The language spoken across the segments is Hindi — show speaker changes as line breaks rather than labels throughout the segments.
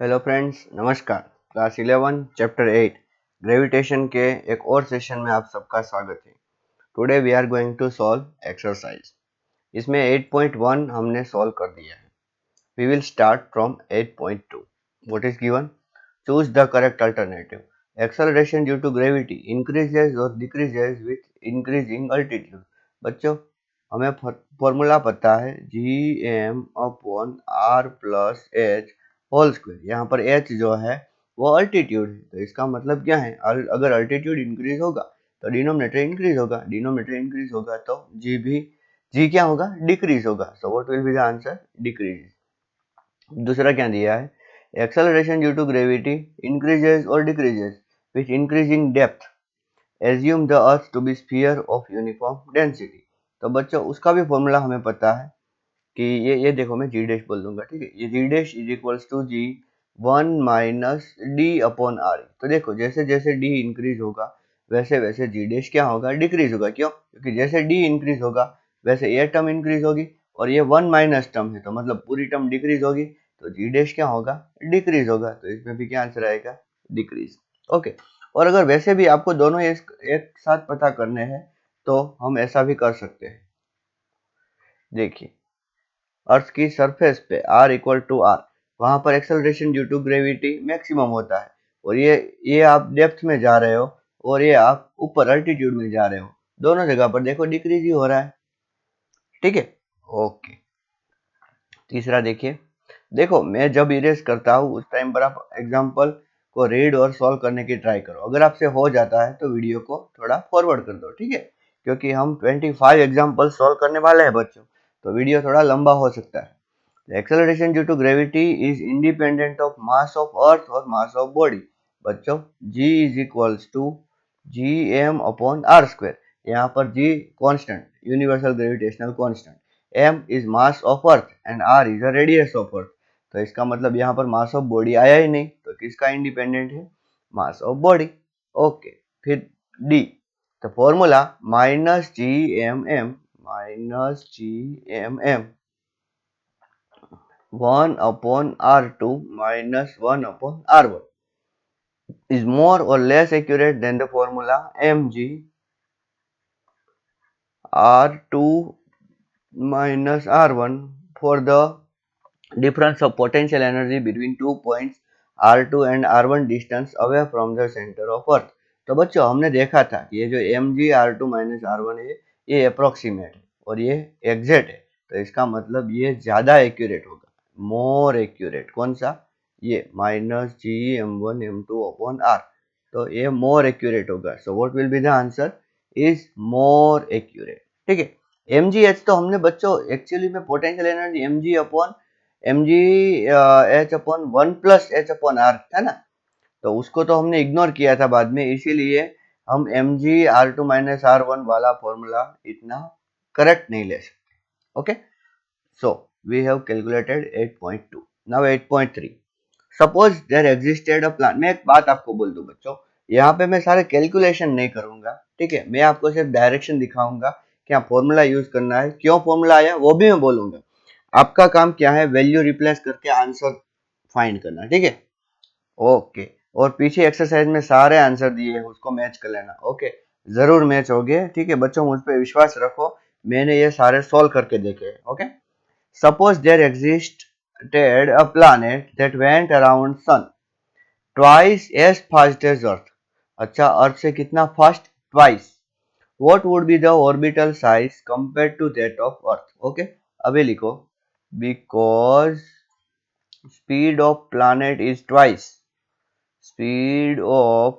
हेलो फ्रेंड्स, नमस्कार। क्लास 11 चैप्टर 8 ग्रेविटेशन के एक और सेशन में आप सबका स्वागत है। Today we are going to solve exercise. इसमें 8.1 हमने सॉल्व कर दिया है। We will start from 8.2। What is given? Choose the correct alternative. Acceleration due to gravity increases और डिक्रीजेज विथ इंक्रीजिंग अल्टीट्यूड। बच्चों, हमें फॉर्मूला पता है Gm/r+h होल स्क्वायर। यहाँ पर h जो है वो अल्टीट्यूड है, तो इसका मतलब क्या है? अगर अल्टीट्यूड इंक्रीज होगा तो डिनोमिनेटर इंक्रीज होगा, डिनोमिनेटर इंक्रीज होगा तो g क्या होगा? डिक्रीज होगा। So what will be the answer? Decrease. दूसरा क्या दिया है? Acceleration due to gravity increases और decreases with increasing depth. Assume the earth to be sphere of uniform density. तो बच्चों, उसका भी फॉर्मूला हमें पता है कि ये देखो, मैं जी डैश बोल दूंगा, ठीक है। ये g dash is equals to g 1 - d/r। तो देखो, जैसे जैसे डी इंक्रीज होगा वैसे वैसे जी डैश क्या होगा? डिक्रीज होगा। क्यों? क्योंकि जैसे डी इंक्रीज होगा वैसे ये टर्म इंक्रीज होगी, और ये 1 माइनस टर्म है तो मतलब पूरी टर्म डिक्रीज होगी, तो जी डैश क्या होगा? डिक्रीज होगा। तो इसमें भी क्या आंसर आएगा? डिक्रीज। ओके। और अगर वैसे भी आपको दोनों एक साथ पता करने हैं तो हम ऐसा भी कर सकते हैं। देखिए, अर्थ की सरफेस पे r=r, वहां पर acceleration due to gravity maximum होता है, और ये आप डेप्थ में जा रहे हो और ये आप ऊपर अल्टीट्यूड में जा रहे हो। दोनों जगह पर देखो डिक्रीज ही हो रहा है, ठीक है। ओके। तीसरा देखिए, देखो मैं जब इरेज करता हूँ उस टाइम पर आप एग्जाम्पल को रीड और सॉल्व करने की ट्राई करो। अगर आपसे हो जाता है तो वीडियो को थोड़ा फॉरवर्ड कर दो, ठीक है, क्योंकि हम 25 एग्जाम्पल सॉल्व करने वाले हैं बच्चों, तो वीडियो थोड़ा लंबा हो सकता है। The acceleration due to gravity is independent of mass of earth or mass of body। बच्चों, g is equals to gm/r²। यहाँ पर g constant, universal gravitational constant, m is mass of earth and r is a radius of earth। तो इसका मतलब यहाँ पर mass of body आया ही नहीं, तो किसका इंडिपेंडेंट है? mass of body। ओके। फिर d, तो formula -gmm 1/r2 minus 1/r1 is more or less accurate than the formula mg r2 minus r1 for the difference of potential energy between 2 points r2 and r1 distance away from the center of earth। तो बच्चों, हमने देखा था कि ये जो mg r2 minus r1 है ये अप्रोक्सीमेट है और ये एग्जैक्ट है, तो इसका मतलब ये ज्यादा एक्यूरेट होगा, मोर एक्यूरेट। कौन सा? ये -gm1m2/r। तो ये मोर एक्यूरेट होगा। So what will be the answer? Is more accurate, ठीक है। mgh तो हमने बच्चों एक्चुअली में पोटेंशियल एनर्जी mg/1 था ना, तो उसको तो हमने इग्नोर किया था बाद में, इसीलिए हम mg r2 - r1 वाला फॉर्मूला इतना करेक्ट नहीं ले सकते। Okay, so we have calculated 8.2। Now 8.3। Suppose there existed a plan. मैं एक बात आपको बोल दूं बच्चों, यहाँ पे मैं सारे कैलकुलेशन नहीं करूंगा, ठीक है। मैं आपको सिर्फ डायरेक्शन दिखाऊंगा, क्या फॉर्मूला यूज करना है, क्यों फॉर्मूला आया वो भी मैं बोलूंगा। आपका काम क्या है? वैल्यू रिप्लेस करके आंसर फाइंड करना, ठीक है। ओके। और पीछे एक्सरसाइज में सारे आंसर दिए हैं, उसको मैच कर लेना। ओके, जरूर मैच हो गए, ठीक है बच्चों, मुझ पे विश्वास रखो, मैंने ये सारे सॉल्व करके देखे हैं। Okay. Suppose there existed a planet that went around sun twice as fast as Earth। अच्छा, अर्थ से कितना fast? Twice. What would be the orbital size compared to that of Earth? Okay, अभी लिखो, because speed of planet is twice, speed of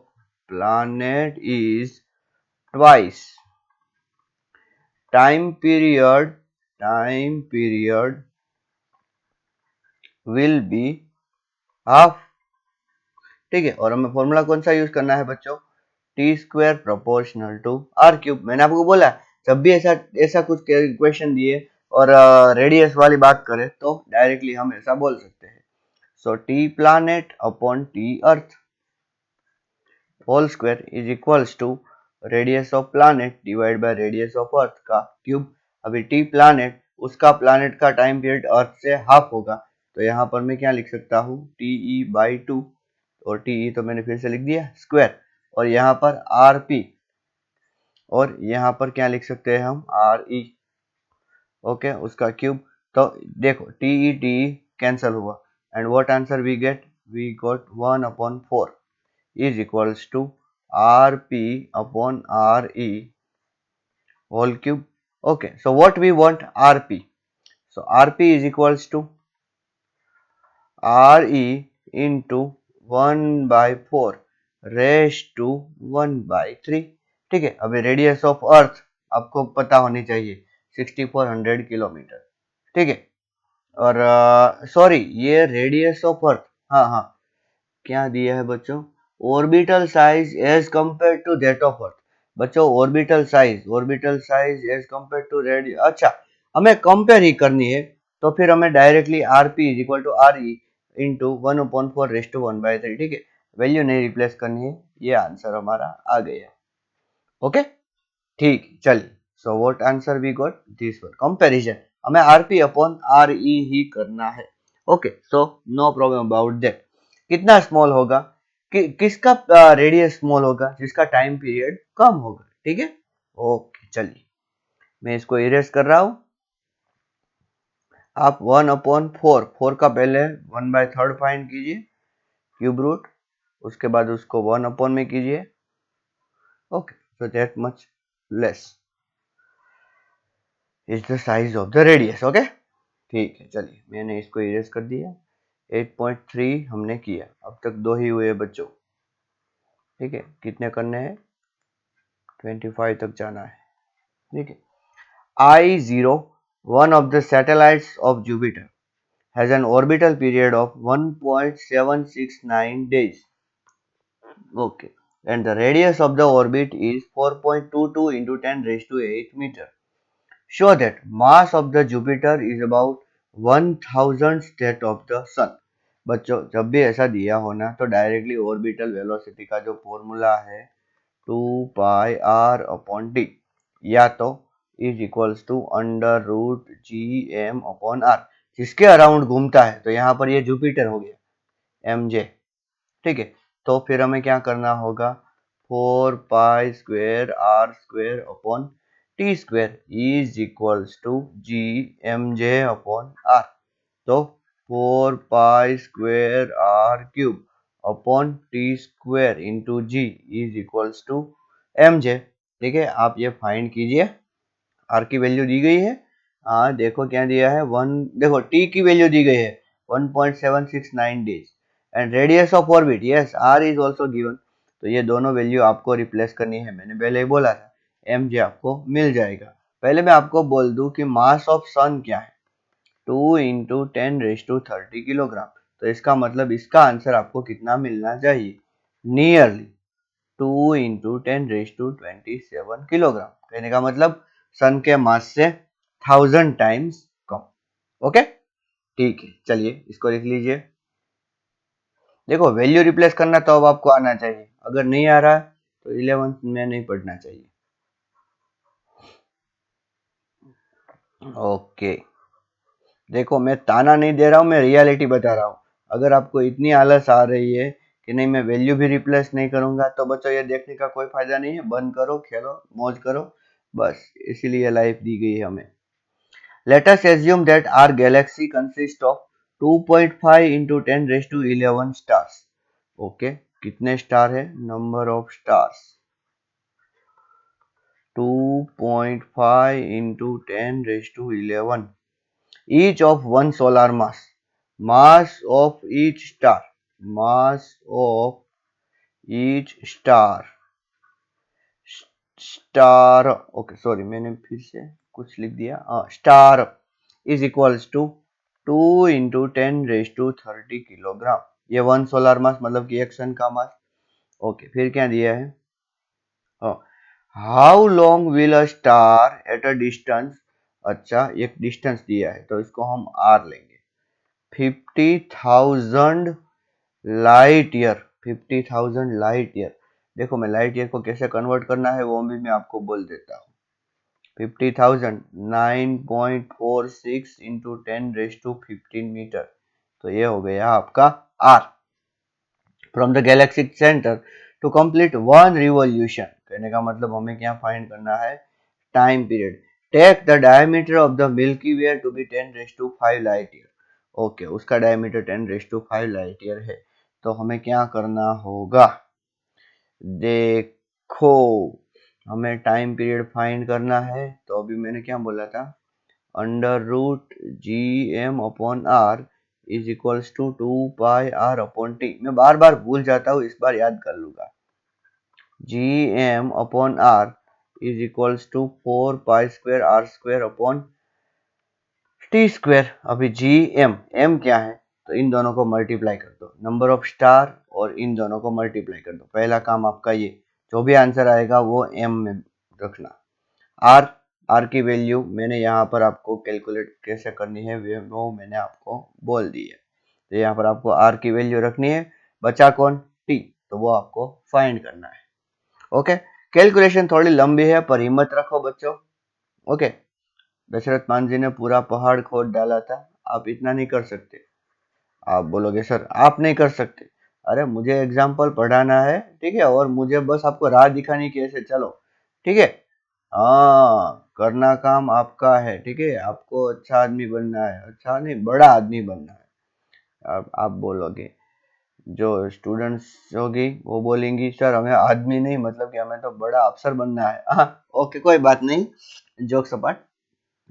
planet is twice, time period will be half, ठीक है। और हमें फॉर्मूला कौन सा यूज करना है बच्चों? t² proportional to r³। मैंने आपको बोला, जब भी ऐसा ऐसा कुछ क्वेश्चन दिए और रेडियस वाली बात करें तो डायरेक्टली हम ऐसा बोल सकते हैं। So t planet upon t earth whole square is equals to radius of planet divide by radius of earth का क्यूब। अभी t प्लानेट, उसका प्लानेट का टाइम पीरियड अर्थ से हाफ होगा, तो यहाँ पर मैं क्या लिख सकता हूँ, TE/2, और TE तो मैंने फिर से लिख दिया स्क्वायर, और यहाँ पर RP, और यहाँ पर क्या लिख सकते हैं हम, RE, ओके, उसका क्यूब। तो देखो TE कैंसल हुआ, and what answer we got 1/4 is equals to RP/RE whole cube. Okay, so what we want, RP. So RP is equals to RE into 1/4 raised to 1/3। ठीक है, अभी रेडियस ऑफ अर्थ आपको पता होनी चाहिए 6400 किलोमीटर। ठीक है, और सॉरी, ये रेडियस ऑफ अर्थ, हाँ हाँ, क्या दिया है बच्चों, orbital size as compare to that of earth. बच्चों orbital size as compare to radius, अच्छा हमें कंपेयर ही करनी है, तो फिर हमें directly RP is equal to RE into 1/4 ठीक है, वैल्यू नहीं रिप्लेस करनी है, ये आंसर हमारा आ गया। ओके, ठीक, चलिए, so what answer we got, this one, comparison, हमें RP/RE ही करना है। Okay, so no problem about that. कितना स्मॉल होगा, किसका रेडियस स्मॉल होगा, जिसका टाइम पीरियड कम होगा। ठीक है, ओके, चलिए मैं इसको इरेज कर रहा हूं। आप 1/4, 4 का पहले 1/3 फाइंड कीजिए, क्यूब रूट, उसके बाद उसको 1 में कीजिए। Okay, so that much less is the size of the radius. Okay, ठीक है, चलिए मैंने इसको इरेज कर दिया। 8.3 हमने किया, अब तक 2 ही हुए बच्चों। ठीक है, कितने करने हैं, 25 तक जाना है। ठीक है, I0, one of the satellites of Jupiter, has an orbital period of 1.769 days. Okay, and the radius of the orbit is 4.22 into 10 raised to 8 meter. Show that mass of the Jupiter is about 1000th that of the Sun. बच्चों जब भी ऐसा दिया होना तो डायरेक्टली ऑर्बिटल वेलोसिटी का जो फॉर्मूला है 2πr/t, या तो इज इक्वल्स टू √Gm/r, जिसके अराउंड घूमता है, तो यहाँ पर ये जुपिटर हो गया mj। ठीक है, तो फिर हमें क्या करना होगा, 4π²r² is equals to Gmj/r। तो 4π²r³ into G is equals to mj। ठीक है, आप ये फाइंड कीजिए, R की वैल्यू दी गई है, देखो क्या दिया है, देखो T की वैल्यू दी गई है 1.769 days, and radius of orbit, yes R is also given, तो ये दोनों वैल्यू आपको रिप्लेस करनी है, मैंने पहले ही बोला था, mj आपको मिल जाएगा। पहले मैं आपको बोल दूं कि मास ऑफ सन क्या है, 2 इंटू 10⁻30 किलोग्राम, तो इसका मतलब इसका आंसर आपको कितना मिलना चाहिए, नियरली 2 इंटू 10⁻27 किलोग्राम। कहने का मतलब सन के मास से 1000 टाइम्स कम। ओके, ठीक है, चलिए इसको लिख लीजिए। देखो वैल्यू रिप्लेस करना तो अब आपको आना चाहिए, अगर नहीं आ रहा तो 11th में नहीं पढ़ना चाहिए। ओके, देखो मैं ताना नहीं दे रहा हूं, मैं रियलिटी बता रहा हूं। अगर आपको इतनी आलस आ रही है कि नहीं मैं वैल्यू भी रिप्लेस नहीं करूंगा, तो बच्चों ये देखने का कोई फायदा नहीं है, बंद करो, खेलो, मौज करो, बस इसीलिए लाइफ दी गई है हमें। Let us assume that our galaxy consists of 2.5 into 10⁻11 stars. Okay, कितने स्टार है, number of stars 2.5 into 10⁻11, each of one solar mass. Mass of each star, mass of each star, okay sorry मैंने फिर से कुछ लिख दिया, star is equals to 2 into 10⁻30 kilogram, ये वन सोलर मास मतलब कि एक सन का मास। ओके, फिर क्या दिया है, how long will a star at a distance, अच्छा एक डिस्टेंस दिया है तो इसको हम आर लेंगे, 50,000 लाइट ईयर, 50,000 लाइट ईयर। देखो मैं लाइट ईयर को कैसे कन्वर्ट करना है वो भी मैं आपको बोल देता हूँ, 50,000 9.46 इंटू 10⁻15 मीटर, तो ये हो गया आपका R। From the galaxy centre to complete one revolution, कहने का मतलब हमें क्या फाइंड करना है, time period. Take the diameter of the milky way to be 10⁵ light year. Okay, उसका डायमीटर 10⁵ लाइट ईयर है। तो हमें क्या करना होगा, देखो हमें टाइम पीरियड फाइंड करना है। तो अभी मैंने क्या बोला था, √GM/R is equals to 2πr/T। मैं बार बार भूल जाता हूँ, इस बार याद कर लूंगा। GM/R is equals to 4π² R² T²। अभी M क्या है, तो इन दोनों को मल्टीप्लाई कर दो, नंबर ऑफ स्टार और इन दोनों को मल्टीप्लाई कर दो। पहला काम आपका ये, जो भी आंसर आएगा वो M में रखना। R की वैल्यू मैंने यहाँ पर आपको कैलकुलेट कैसे करनी है वो मैंने आपको बोल दी है। तो यहाँ पर आपको R की वैल्यू रखनी है, बचा कौन, T, तो वो आपको फाइंड करना है। ओके, कैलकुलेशन थोड़ी लंबी है पर हिम्मत रखो बच्चों। ओके, दशरथ मान जी ने पूरा पहाड़ खोद डाला था, आप इतना नहीं कर सकते। आप बोलोगे सर आप नहीं कर सकते, अरे मुझे एग्जाम्पल पढ़ाना है, ठीक है, और मुझे बस आपको राह दिखानी कैसे, चलो ठीक है। हाँ, करना काम आपका है, ठीक है, आपको अच्छा आदमी बनना है, अच्छा नहीं बड़ा आदमी बनना है। आप बोलोगे, जो स्टूडेंट्स होगी वो बोलेंगी सर हमें आदमी नहीं, मतलब कि हमें तो बड़ा अफसर बनना है। हाँ ओके, कोई बात नहीं, jokes apart.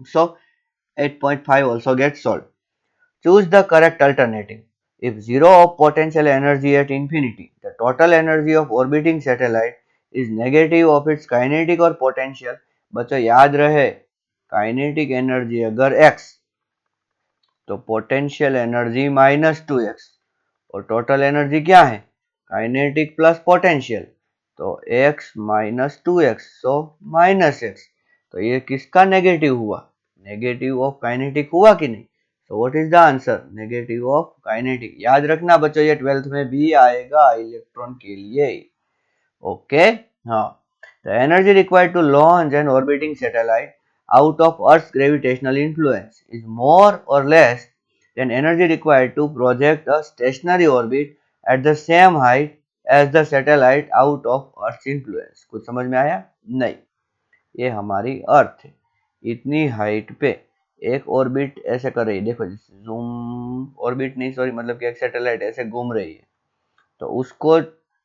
So 8.5 also gets solved. Choose the correct alternative. If zero of potential energy at infinity, the total energy of orbiting satellite is negative of its kinetic or potential. बच्चों याद रहे, काइनेटिक एनर्जी अगर x, तो पोटेंशियल एनर्जी -2x, और टोटल एनर्जी क्या है, काइनेटिक प्लस पोटेंशियल, तो x -2x, सो -x। तो ये किसका नेगेटिव हुआ, नेगेटिव ऑफ काइनेटिक हुआ कि नहीं। So what is the answer? Negative of kinetic. याद रखना बच्चों, ये 12th में भी आएगा इलेक्ट्रॉन के लिए। ओके, हाँ, the energy required to launch an orbiting satellite out of Earth's gravitational influence is more or less than energy required to project a stationary orbit at the same height as the satellite out of Earth's influence। कुछ समझ में आया नहीं, ये हमारी अर्थ है, इतनी हाइट पे एक ऑर्बिट ऐसे कर रही है, देखो जूम, ऑर्बिट नहीं सॉरी, मतलब कि एक सैटेलाइट ऐसे घूम रही है, तो उसको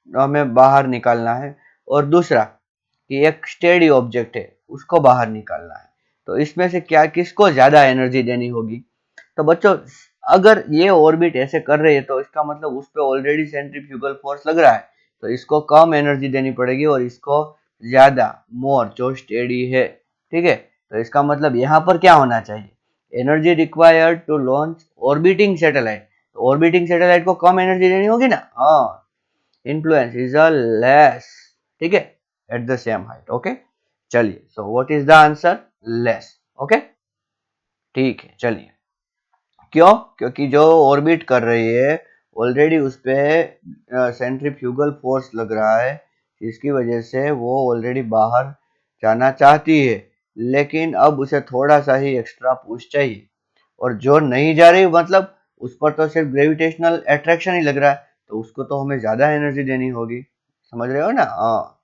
हमें बाहर निकालना है। और दूसरा कि एक स्टेडी ऑब्जेक्ट है, उसको बाहर निकालना है। तो इसमें से क्या, किसको ज्यादा एनर्जी देनी होगी। तो बच्चों अगर ये ऑर्बिट ऐसे कर रही है तो इसका मतलब उस पर ऑलरेडी सेंट्रीफ्यूगल फोर्स लग रहा है, तो इसको कम एनर्जी देनी पड़ेगी और इसको ज्यादा, मोर, जो स्टेडी है, ठीक है। तो इसका मतलब यहाँ पर क्या होना चाहिए, energy required to launch orbiting satellite, तो ऑर्बिटिंग सैटेलाइट को कम एनर्जी देनी होगी ना, हाँ, इन्फ्लुएंस इज अ लेस, ठीक है, at the same height. Okay, चलिए, so what is the answer, less. Okay, ठीक है, चलिए, क्यों, क्योंकि जो ऑर्बिट कर रही है ऑलरेडी उस पे सेंट्रीफ्यूगल फोर्स लग रहा है, जिसकी वजह से वो ऑलरेडी बाहर जाना चाहती है, लेकिन अब उसे थोड़ा सा ही एक्स्ट्रा पुश चाहिए। और जो नहीं जा रही, मतलब उस पर तो सिर्फ ग्रेविटेशनल अट्रैक्शन ही लग रहा है, तो उसको तो हमें ज्यादा एनर्जी देनी होगी, समझ रहे हो ना। हाँ,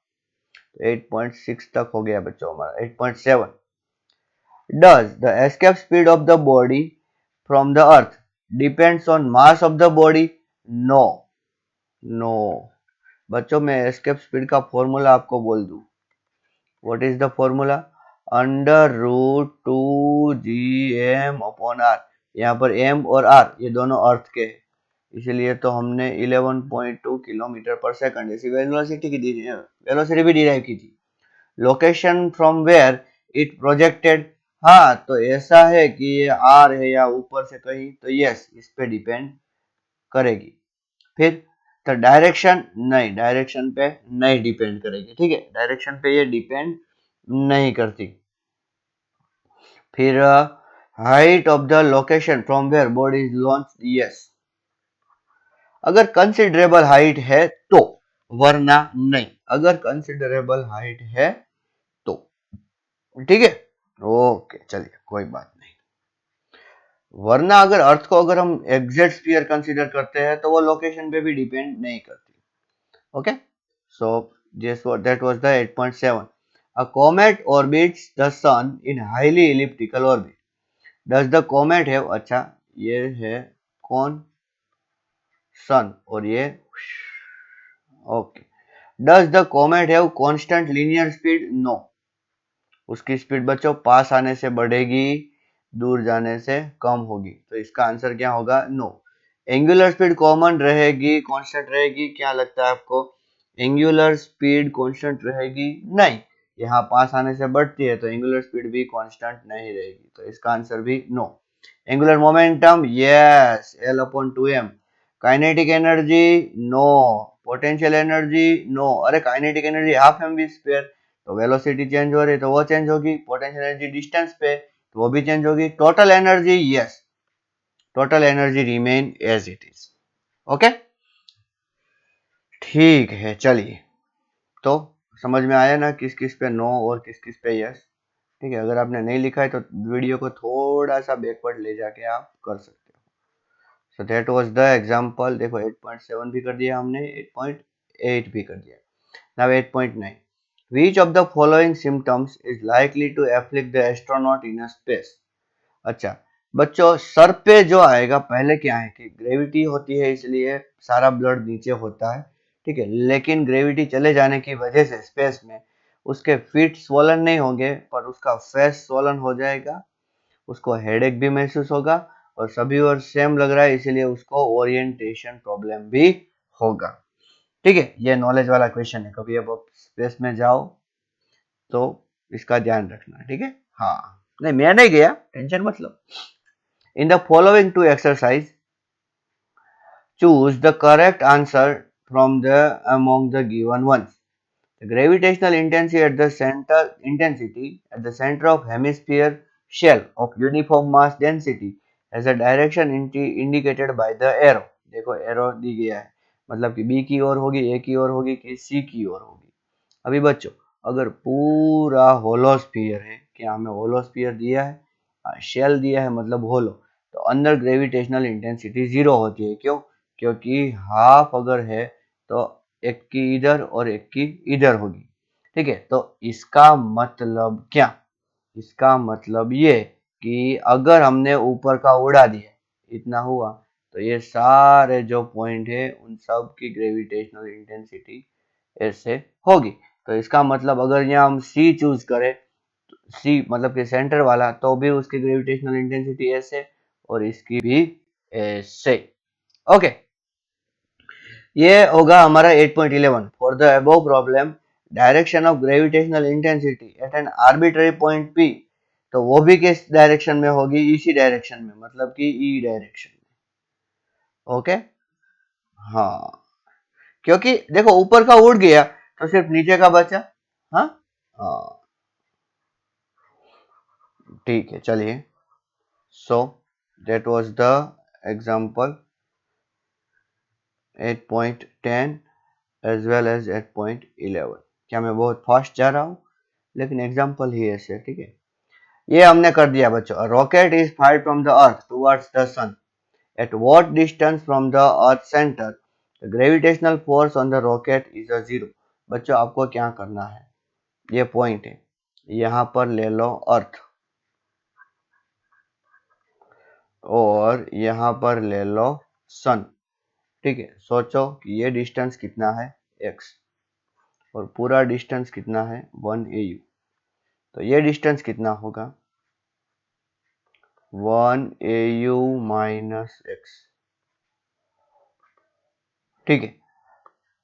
8.6 तक हो गया बच्चों हमारा। 8.7, does the escape speed of the body from the earth depends on mass of the body? No, no। बच्चों मैं एस्केप स्पीड का फॉर्मूला आपको बोल दूं, what is the formula, √2GM/R। यहाँ पर M और R ये दोनों अर्थ के हैं, इसलिए तो हमने 11.2 किलोमीटर पर सेकंड ऐसी वेलोसिटी की दी, वेलोसिटी भी डिराइव की थी। Location from where it projected, हाँ, तो ऐसा है कि ये आर है या ऊपर से कहीं, तो यस, इस पे डिपेंड करेगी। फिर तो डायरेक्शन, नहीं, डायरेक्शन पे नहीं डिपेंड करेगी, ठीक है, डायरेक्शन पे ये डिपेंड नहीं करती। फिर height of the location from where body is launch, yes, अगर कंसिडरेबल हाइट है तो, वरना नहीं, अगर कंसिडरेबल हाइट है तो, ठीक है। ओके, चलिए, कोई बात नहीं। वरना अगर अर्थ को अगर हम एग्जैक्ट स्फीयर कंसीडर करते हैं तो वो लोकेशन पे भी डिपेंड नहीं करती. Okay, so that was the 8.7. A comet orbits the sun in highly elliptical orbit. Does the comet have, अच्छा ये है कौन, सन, और ये okay. Does the comet have constant linear speed? No. उसकी स्पीड बच्चों पास आने से बढ़ेगी, दूर जाने से कम होगी. तो इसका आंसर क्या होगा? नो. एंगुलर स्पीड कॉमन रहेगी, कांस्टेंट रहेगी, क्या लगता है आपको? एंगुलर स्पीड कांस्टेंट रहेगी? नहीं. यहाँ पास आने से बढ़ती है तो एंगुलर स्पीड भी कांस्टेंट नहीं रहेगी. तो इसका आंसर भी no. Angular momentum, yes, L/2m. Kinetic energy, no. Potential energy, no. अरे kinetic energy half M V square, तो वेलोसिटी चेंज हो रही है तो वो चेंज होगी. पोटेंशियल एनर्जी डिस्टेंस पे तो वो भी चेंज होगी. Total energy, yes, total energy remain as it is. Okay, ठीक है. चलिए, तो समझ में आया ना किस किस पे नो और किस किस पे यस. ठीक है, अगर आपने नहीं लिखा है तो वीडियो को थोड़ा सा बैकवर्ड ले जाके आप कर सकते हो. सो दैट वाज द एग्जांपल. देखो 8.7 भी कर दिया हमने, 8.8 भी कर दिया. Now 8.9. Which of the following symptoms is likely to afflict the astronaut in a space? अच्छा बच्चों, सर पे जो आएगा पहले क्या है कि ग्रेविटी होती है इसलिए सारा ब्लड नीचे होता है. ठीक है, लेकिन ग्रेविटी चले जाने की वजह से स्पेस में उसके फीट स्वोलन नहीं होंगे पर उसका फेस स्वोलन हो जाएगा. उसको हेडेक भी महसूस होगा और सभी और सेम लग रहा है इसलिए उसको ओरिएंटेशन प्रॉब्लम भी होगा. ठीक है, ये नॉलेज वाला क्वेश्चन है. कभी अब स्पेस में जाओ तो इसका ध्यान रखना. ठीक है, हाँ, नहीं मैं नहीं गया, टेंशन मत लो. In the following two exercise choose the correct answer from the among the given ones. The gravitational intensity at the center of hemisphere shell of uniform mass density has a direction indicated by the arrow. देखो एरो दी गया है, मतलब कि बी की ओर होगी, ए की ओर होगी कि सी की ओर होगी. अभी बच्चों, अगर पूरा होलोस्फीयर है, क्या हमें होलोस्फीयर दिया है, शेल दिया है मतलब होलो, तो अंदर ग्रेविटेशनल इंटेंसिटी 0 होती है. क्यों? क्योंकि हाफ अगर है तो एक की इधर और एक की इधर होगी. ठीक है, तो इसका मतलब क्या? इसका मतलब ये कि अगर हमने ऊपर का उड़ा दिया, इतना हुआ, तो ये सारे जो पॉइंट है उन सब की ग्रेविटेशनल इंटेंसिटी ऐसे होगी. तो इसका मतलब अगर यहाँ हम सी चूज करें, सी मतलब कि सेंटर वाला, तो भी उसकी ग्रेविटेशनल इंटेंसिटी ऐसे और इसकी भी ऐसे. ओके, ये होगा हमारा 8.11. For the above problem direction of gravitational intensity at N arbitrary point P, तो वो भी किस डायरेक्शन में होगी? इसी डायरेक्शन में, मतलब कि ई डायरेक्शन में. ओके, हाँ, क्योंकि देखो ऊपर का उड़ गया तो सिर्फ नीचे का बचा. हाँ, हाँ, ठीक है. चलिए, so that was the example 8.10 as well as 8.11. क्या मैं बहुत फास्ट जा रहा हूँ? लेकिन एग्जांपल ही ऐसे. ठीक है, ये हमने कर दिया बच्चों. Rocket is fired from the earth towards the sun. At what distance from the earth centre the gravitational force on the rocket is a 0. बच्चों आपको क्या करना है, ये पॉइंट है, यहाँ पर ले लो अर्थ और यहाँ पर ले लो सन. ठीक है, सोचो कि ये डिस्टेंस कितना है, x, और पूरा डिस्टेंस कितना है, 1 AU. तो ये डिस्टेंस कितना होगा, 1 AU माइनस x. ठीक है,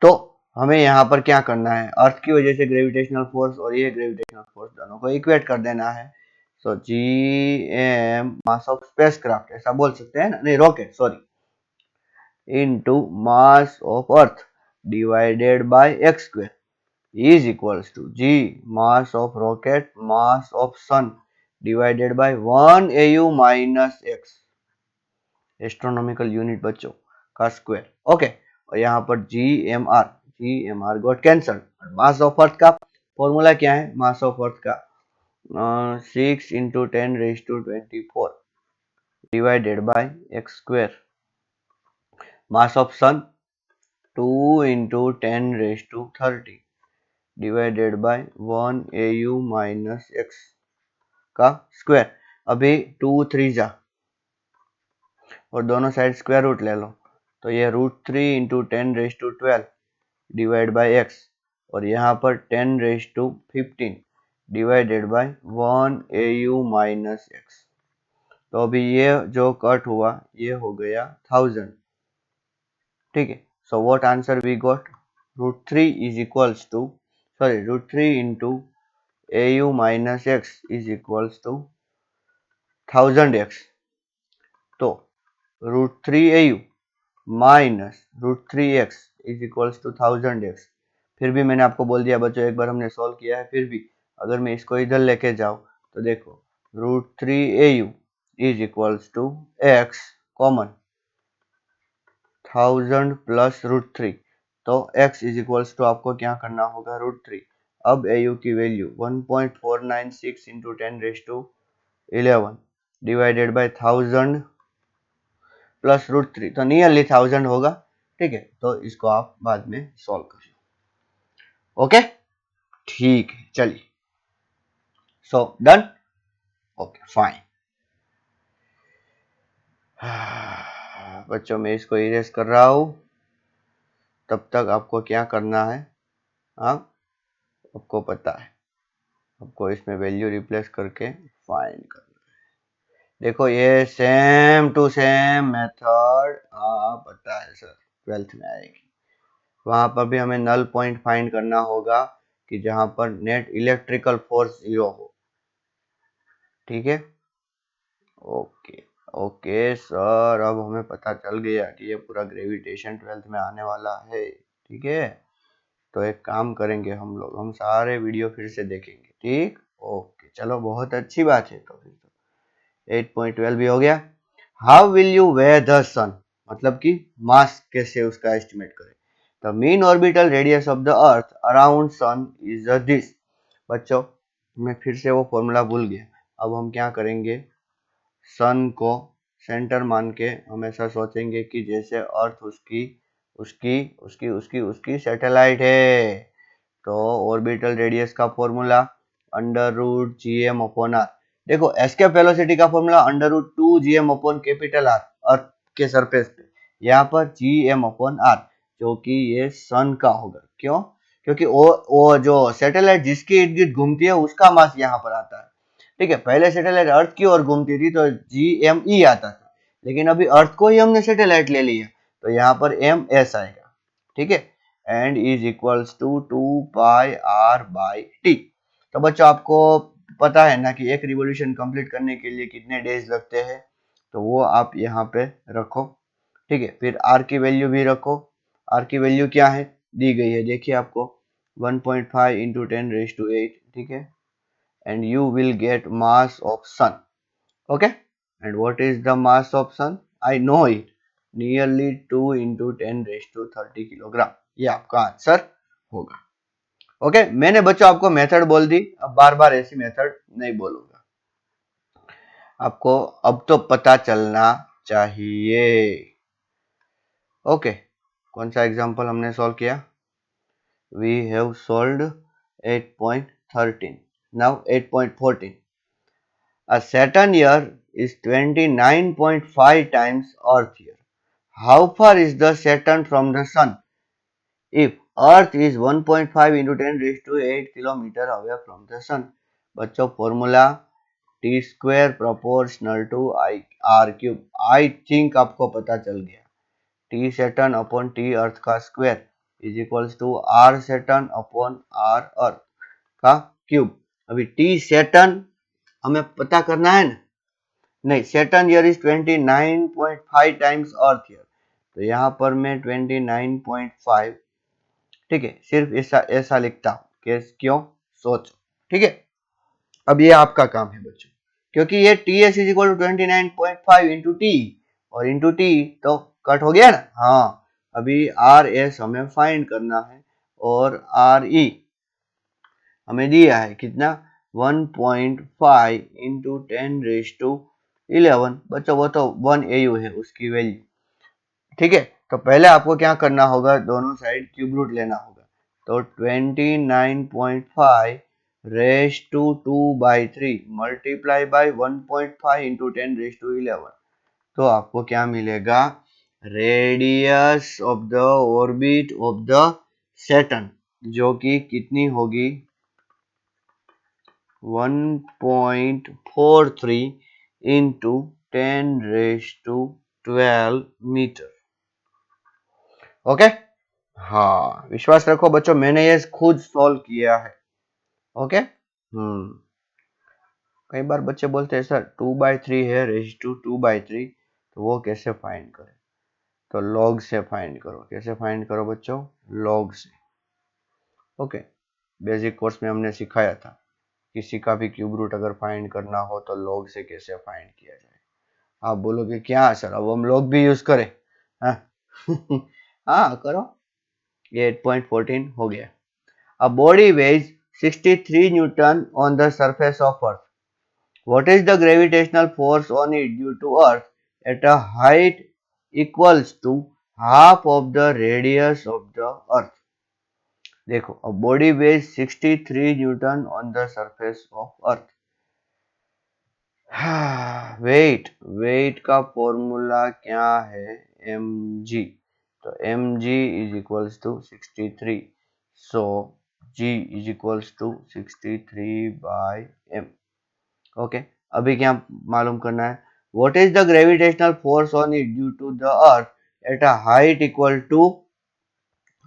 तो हमें यहाँ पर क्या करना है, अर्थ की वजह से ग्रेविटेशनल फोर्स और ये ग्रेविटेशनल फोर्स दोनों को इक्वेट कर देना है. सो GM मास ऑफ स्पेसक्राफ्ट ऐसा बोल सकते हैं ना, नहीं rocket sorry, into mass of earth divided by x square is equals to G mass of rocket mass of sun divided by 1 AU minus x, astronomical unit बच्चों का स्क्वायर. ओके, और यहाँ पर G M R got cancel. Mass of earth का फॉर्मूला क्या है, मास ऑफ अर्थ का 6 × 10⁻²4 divided by x square. Mass of sun 2 into 10 raised to 30 divided by 1 AU minus x का स्क्वायर. अभी 2 3 जा और दोनों साइड स्क्वायर रूट ले लो, तो ये √3 into 10 raise to 12 divide by x, और यहाँ पर 10 raise to 15 divided by 1 AU minus x. तो अभी ये जो कट हुआ ये हो गया 1000. ठीक है. So what answer we got? √3 is equals to √3 into AU minus x is equals to 1000x. तो √3AU minus √3x is equals to 1000x. फिर भी मैंने आपको बोल दिया बच्चों, एक बार हमने सॉल्व किया है, फिर भी अगर मैं इसको इधर लेके जाऊं तो देखो √3AU is equals to x common 1000 plus √3. तो x इज इक्वल्स टू आपको क्या करना होगा √3. अब AU की value 1.496 into 10 raise to 11 divided by 1000 plus √3, तो नियरली 1000 होगा. ठीक है, तो इसको आप बाद में सॉल्व कर लो. ओके, ठीक है, चलिए. So done. Okay fine. बच्चों मैं इसको इरेज कर रहा हूं, तब तक आपको क्या करना है, हाँ आपको पता है, आपको इसमें वैल्यू रिप्लेस करके फाइंड करना है. देखो ये सेम टू सेम मेथड, हाँ पता है सर, 12th में आएगी. वहां पर भी हमें नल पॉइंट फाइंड करना होगा कि जहां पर नेट इलेक्ट्रिकल फोर्स 0 हो. ठीक है. ओके ओके सर, अब हमें पता चल गया कि ये पूरा ग्रेविटेशन 12th में आने वाला है. ठीक है, तो एक काम करेंगे हम लोग, हम सारे वीडियो फिर से देखेंगे. ठीक, ओके चलो, बहुत अच्छी बात है. तो फिर तो 8.12 भी हो गया. How will you weigh the sun, मतलब कि मास कैसे उसका एस्टिमेट करें. The mean orbital radius of the earth around sun is this. बच्चों मैं फिर से वो फॉर्मूला भूल गया. अब हम क्या करेंगे, सन को सेंटर मान के हमेशा सोचेंगे कि जैसे अर्थ उसकी उसकी उसकी उसकी उसकी सैटेलाइट है. तो ऑर्बिटल रेडियस का फॉर्मूला √GM अपॉन आर. देखो एस्केप वेलोसिटी का formula √2GM upon capital R, earth के सरफेस पे. यहाँ पर GM अपॉन आर, जो कि ये सन का होगा. क्यों? क्योंकि वो जो सैटेलाइट जिसके इर्द गिर्द घूमती है उसका मास यहाँ पर आता है. ठीक है, पहले सैटेलाइट अर्थ की ओर घूमती थी तो GME आता था, लेकिन अभी अर्थ को ही हमने सैटेलाइट ले लिया तो यहाँ पर MS आएगा. ठीक है, and is equals to 2πr/t. तो बच्चों आपको पता है ना कि एक रिवॉल्यूशन कंप्लीट करने के लिए कितने डेज लगते हैं, तो वो आप यहाँ पे रखो. ठीक है, फिर r की वैल्यू भी रखो. r की वैल्यू क्या है, दी गई है, देखिए आपको 1.5 इंटू 10 रेज टू 8. ठीक है, and you will get mass of sun. Okay, and what is the mass of sun? I know it, nearly 2 into 10 raised to 30 kilogram. ये आपका आंसर होगा. ओके, मैंने बच्चों आपको मेथड बोल दी, अब बार बार ऐसी मेथड नहीं बोलूंगा. आपको अब तो पता चलना चाहिए. ओके, कौन सा एग्जांपल हमने सॉल्व किया? We have solved 8.13. Now 8.14. A Saturn year is 29.5 times Earth year. How far is the Saturn from the Sun? If Earth is 1.5 into 10 raised to 8 kilometer away from the Sun. बच्चों formula T square proportional to R cube. I think आपको पता चल गया. T Saturn upon T Earth का square is equals to R Saturn upon R Earth का क्यूब. अभी T Saturn हमें पता करना है ना, नहीं, Saturn year is 29.5 times earth year, तो यहाँ पर मैं 29.5, ठीक है, सिर्फ ऐसा ऐसा लिखता हूँ. क्यों? सोचो. ठीक है, अब ये आपका काम है बच्चों, क्योंकि ये TS is equal to 29.5 into T, और इंटू टी तो कट हो गया ना. हाँ, अभी RS हमें फाइंड करना है, और RE हमें दिया है कितना, 1.5 इंटू 10 रेज टू 11 बच्चों, वो तो 1 AU है उसकी वैल्यू। ठीक है, तो पहले आपको क्या करना होगा, दोनों साइड क्यूब रूट लेना होगा। तो 29.5 raise to 2/3 multiply by 1.5 into 10⁻11। तो आपको क्या मिलेगा, radius of the orbit of the Saturn, जो कि कितनी होगी 1.43 इंटू 10⁻12 मीटर। ओके, हाँ विश्वास रखो बच्चों, मैंने ये खुद सॉल्व किया है। ओके, कई बार बच्चे बोलते हैं सर 2/3 है रेज टू 2/3, तो वो कैसे फाइंड करें, तो लॉग से फाइंड करो। कैसे फाइंड करो बच्चों, लॉग से। ओके, बेसिक कोर्स में हमने सिखाया था, किसी का भी क्यूब रूट अगर फाइंड करना हो तो लॉग से कैसे फाइंड किया जाए। आप बोलोगे क्या सर, अब हम लॉग भी यूज करें? हाँ हाँ करो, ये 8.14 हो गया। A body weighs 63 Newton on the surface of Earth. What is the gravitational force on it due to Earth at a height equals to half of the radius of the Earth? देखो, a body weighs 63 Newton on the surface of Earth. Weight का फॉर्मूला क्या है, mg। तो mg is equals to 63, so g is equals to 63/m। Okay, अभी क्या मालूम करना है, what is the gravitational force on it due to the earth at a height equal to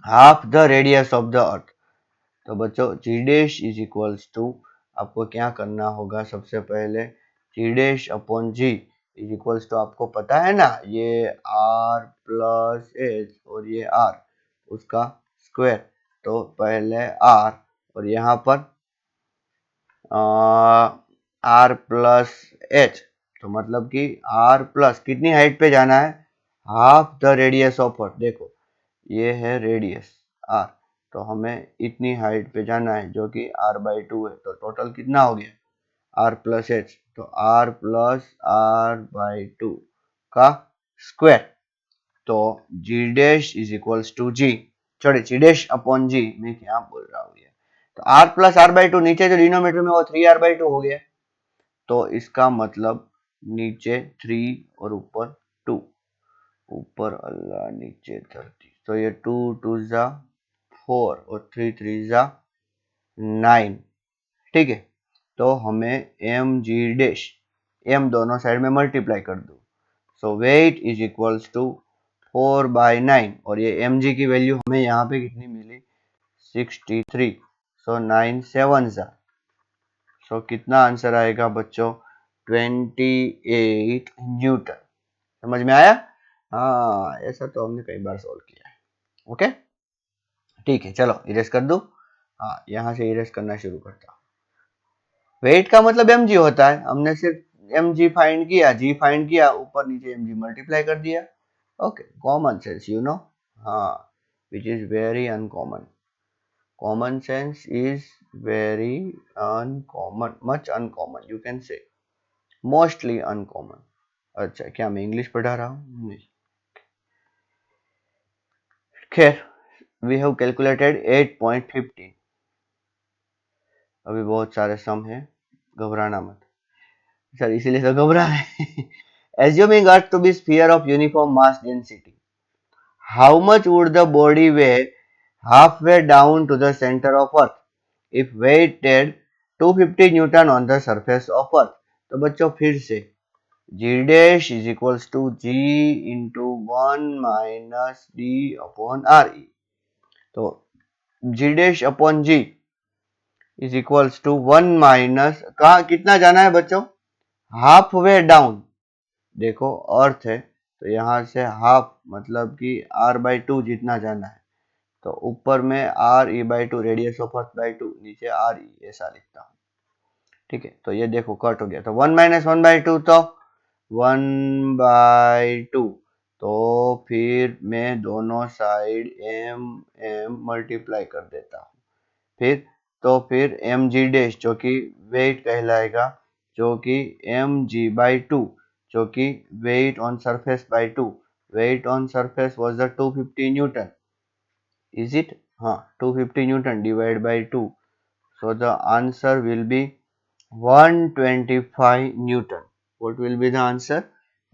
half the radius of the earth. तो बच्चों G dash is equals to, आपको क्या करना होगा, सबसे पहले G dash upon G is equals to, आपको पता है ना, ये आर प्लस एच और ये आर उसका स्क्वायर। तो पहले आर और यहाँ पर आर प्लस एच, तो मतलब कि आर प्लस कितनी हाइट पे जाना है, हाफ द रेडियस ऑफ अर्थ। देखो ये है रेडियस आर, तो हमें इतनी हाइट पे जाना है जो कि r/2 है। तो टोटल कितना हो गया, r प्लस एच, तो r प्लस r/2 का स्क्वायर। तो जी डैश इज इक्वल्स टू जी, छोड़े जी डैश अपॉन जी, मैं क्या बोल रहा हूँ ये, तो r प्लस r/2, नीचे जो डिनोमिनेटर में वो 3r/2 हो गया, तो इसका मतलब नीचे 3 और ऊपर 2, ऊपर अल्लाह नीचे 30, तो ये 2 2 जा 4 और 3 3 जा 9। ठीक है, तो हमें एम जी डैश, एम दोनों साइड में मल्टीप्लाई कर दो, सो वेट इज इक्वल्स टू 4/9, और ये एम जी की वैल्यू हमें यहाँ पे कितनी मिली, 63, सो 9 7 जा, सो कितना आंसर आएगा बच्चों, 28 न्यूटन। समझ में आया? हाँ, ऐसा तो हमने कई बार सोल्व किया है। ओके, ठीक है, चलो इरेज कर दो। हाँ, यहाँ से इरेज करना शुरू करता हूँ। वेट का मतलब mg होता है, हमने सिर्फ mg फाइंड किया, g फाइंड किया, ऊपर नीचे mg मल्टीप्लाई कर दिया। Okay, common sense you know, हाँ, which is very uncommon. Common sense is very uncommon, much uncommon you can say, mostly uncommon. अच्छा, क्या मैं इंग्लिश पढ़ा रहा हूँ? नहीं, खैर, वी हैव कैलकुलेटेड 8.15। अभी बहुत सारे सम है, घबराना मत सर, इसीलिए तो घबरा रहे। Assuming Earth to be sphere of uniform mass density, how much would the body weigh halfway down to the center of Earth if weighted 250 Newton on the surface of Earth? तो बच्चों फिर से G dash is equals to G into 1 minus D upon RE। तो G dash upon G is equals to 1 minus, कहाँ कितना जाना है बच्चों, हाफ वे डाउन। देखो अर्थ है तो यहाँ से हाफ मतलब कि r/2 जितना जाना है, तो ऊपर में re/2 radius of earth by 2, नीचे re, ऐसा लिखता हूँ। ठीक है, तो ये देखो कट हो गया, तो 1 माइनस 1/2 तो 1/2, तो फिर मैं दोनों साइड m मल्टीप्लाई कर देता हूँ। फिर mg डैश जो कि वेट कहलाएगा, जो कि mg/2, जो कि weight on surface by 2, weight on surface was the 250 Newton, is it? हाँ, 250 Newton divided by 2, so the answer will be 125 Newton. What will be the answer?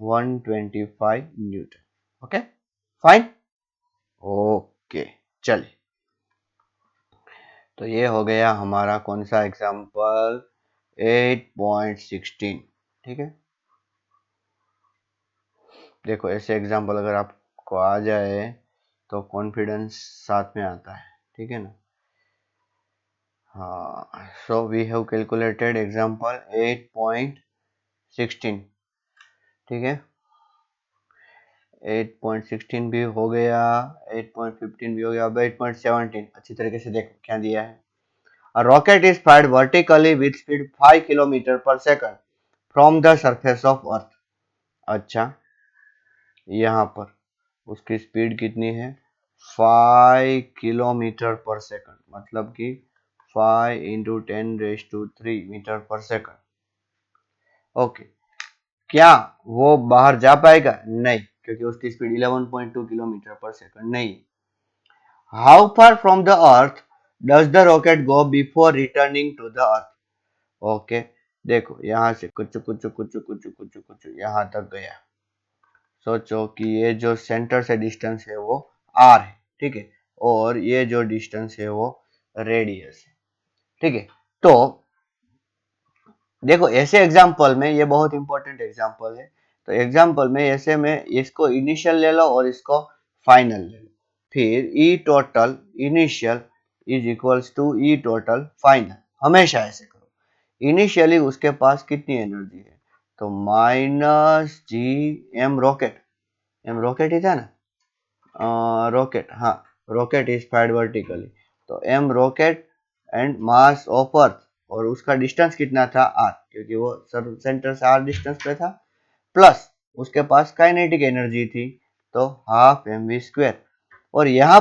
125 Newton. Okay, fine. Okay, चलिए, तो ये हो गया हमारा कौन सा एग्जाम्पल? 8.16। ठीक है, देखो ऐसे एग्जाम्पल अगर आपको आ जाए तो कॉन्फिडेंस साथ में आता है, ठीक है ना? हाँ, so we have calculated example 8.16। ठीक है, 8.16 भी हो गया, 8.15 भी हो गया, अब 8.17 अच्छी तरीके से देखो क्या दिया है। A rocket is fired vertically with speed 5 km per second from the surface of Earth। अच्छा, यहाँ पर उसकी स्पीड कितनी है? 5 किलोमीटर पर सेकंड, मतलब कि 5 इंटू 10⁻³ मीटर पर सेकंड। ओके, क्या वो बाहर जा पाएगा? नहीं, क्योंकि उसकी स्पीड 11.2 किलोमीटर पर सेकंड नहीं। How far from the earth does the rocket go before returning to the earth? Okay, देखो यहाँ से कुछ कुछ कुछ कुछ कुछ कुछ यहाँ तक गया। सोचो कि ये जो सेंटर से डिस्टेंस है वो r है, ठीक है, और ये जो डिस्टेंस है वो रेडियस है, ठीक है। तो देखो ऐसे एग्जाम्पल में, ये बहुत इंपॉर्टेंट एग्जाम्पल है, तो एग्जाम्पल में ऐसे में इसको इनिशियल ले लो और इसको फाइनल ले लो, फिर E total initial is equals to E total final, हमेशा ऐसे करो। इनिशियली उसके पास कितनी एनर्जी है, तो minus G M rocket, M rocket ही था ना, रॉकेट, हाँ, रॉकेट इज फायर्ड वर्टिकली, तो M rocket and mass of earth, और उसका डिस्टेंस कितना था? आर, क्योंकि वो सेंटर से आर डिस्टेंस पे था, प्लस उसके पास काइनेटिक एनर्जी थी, तो हाफ एम वी स्क्वायर, और यहाँ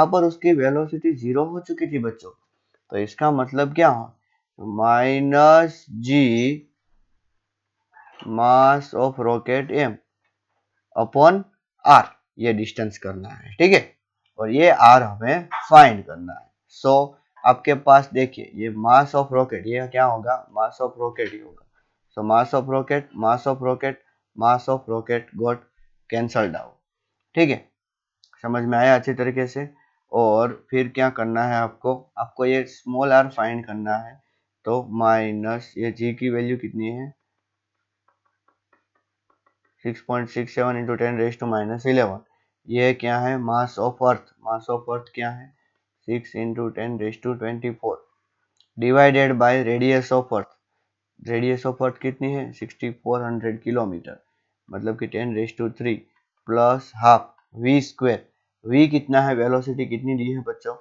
पर उसकी वेलोसिटी 0 हो चुकी थी बच्चों, तो इसका मतलब क्या हो? Minus G mass of rocket M upon R, ये डिस्टेंस करना है, ठीक है, और ये आर हमें फाइंड करना है। सो आपके पास देखिए ये मास ऑफ रॉकेट, ये क्या होगा? मास ऑफ रॉकेट ही होगा। So mass of rocket, mass of rocket, mass of rocket got cancelled out, ठीक है, समझ में आया अच्छी तरीके से। और फिर क्या करना है आपको? आपको ये स्मॉल आर फाइंड करना है, तो माइनस ये जी की वैल्यू कितनी है? 6.67 इंटू 10⁻⁻11। ये क्या है? मास ऑफ अर्थ, मास ऑफ अर्थ क्या है? 6 into 10⁻24 divided by radius of earth, radius of earth कितनी है? 6400 किलोमीटर, मतलब कि 10⁻³ plus half v square, v कितना है? वेलोसिटी कितनी दी है बच्चों?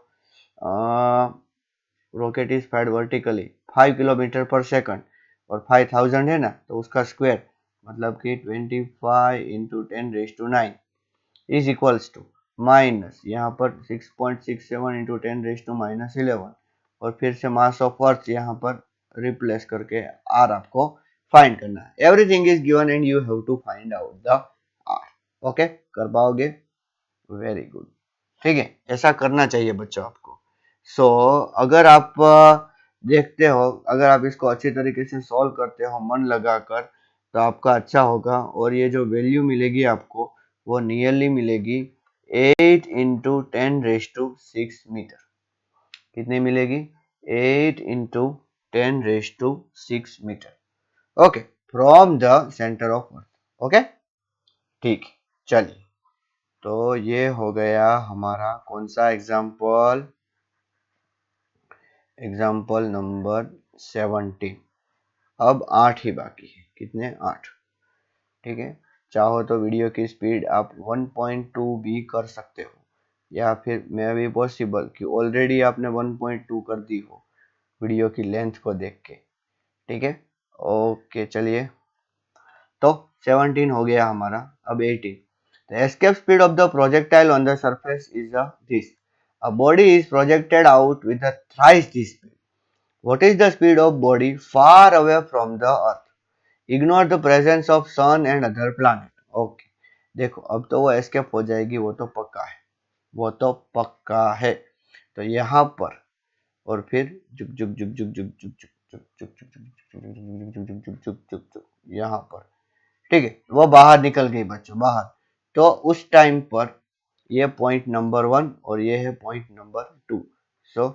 Rocket is fired vertically 5 kilometre पर सेकंड, और 5000 है ना, तो उसका स्क्वायर, मतलब कि 25 into 10⁻9 is equals to minus यहाँ पर 6.67 इंटू 10⁻⁻11, और फिर से मास ऑफ अर्थ यहाँ पर रिप्लेस करके आर आपको फाइंड करना है। Everything is given and you have to find out the R. Okay, कर पाओगे? वेरी गुड, ठीक है, ऐसा करना चाहिए बच्चों आपको। सो अगर आप देखते हो, अगर आप इसको अच्छी तरीके से सॉल्व करते हो मन लगाकर, तो आपका अच्छा होगा, और ये जो वैल्यू मिलेगी आपको वो नियरली मिलेगी 8 इंटू 10⁻6 मीटर। कितनी मिलेगी? 8 into 10⁻6 metre. Okay, from the centre of earth. Okay, ठीक, चलिए, तो ये हो गया हमारा कौन सा एग्जाम्पल? Example number 17। अब 8 ही बाकी है, कितने? 8, ठीक है। चाहो तो वीडियो की स्पीड आप 1.2 भी कर सकते हो, या फिर मे भी पॉसिबल कि ऑलरेडी आपने 1.2 कर दी हो वीडियो की लेंथ को देख के, ठीक है। ओके, चलिए, तो 17 हो गया हमारा, अब 18। The escape speed of the projectile on the surface is this. A body is projected out with a thrice this speed. What is the speed of body far away from the earth? Ignore the presence of sun and other planet. Okay, देखो अब तो वो एस्केप हो जाएगी, वो तो पक्का है, वो तो पक्का है। तो यहाँ पर और फिर जुक जुक जुक जुक जुक जुक जुक जुक जुक जुक जुक जुक जुक जुक जुक जुक जुक यहाँ पर, ठीक है, वो बाहर निकल गई बच्चों, बाहर। तो उस टाइम पर ये पॉइंट नंबर 1 और ये है point number 2। So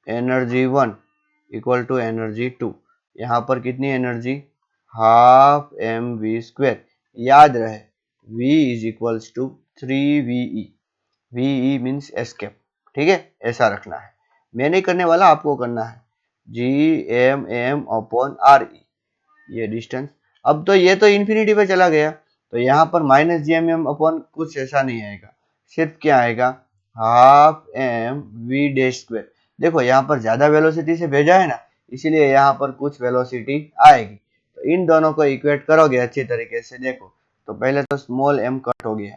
energy 1 equal to energy 2। यहाँ पर कितनी energy, half M v square. याद रहे V is equals to 3VE। VE means escape, ठीक है, ऐसा रखना है। मैं नहीं करने वाला, आपको करना है। GMM अपॉन RE, ये डिस्टेंस। अब तो ये तो इन्फिनिटी पे चला गया, तो यहाँ पर माइनस GMM अपॉन कुछ ऐसा नहीं आएगा, सिर्फ क्या आएगा, half M v dash square. देखो यहाँ पर ज्यादा वेलोसिटी से भेजा है ना, इसीलिए यहाँ पर कुछ वेलोसिटी आएगी। तो इन दोनों को इक्वेट करोगे अच्छी तरीके से, देखो तो पहले तो स्मॉल m कट हो गया,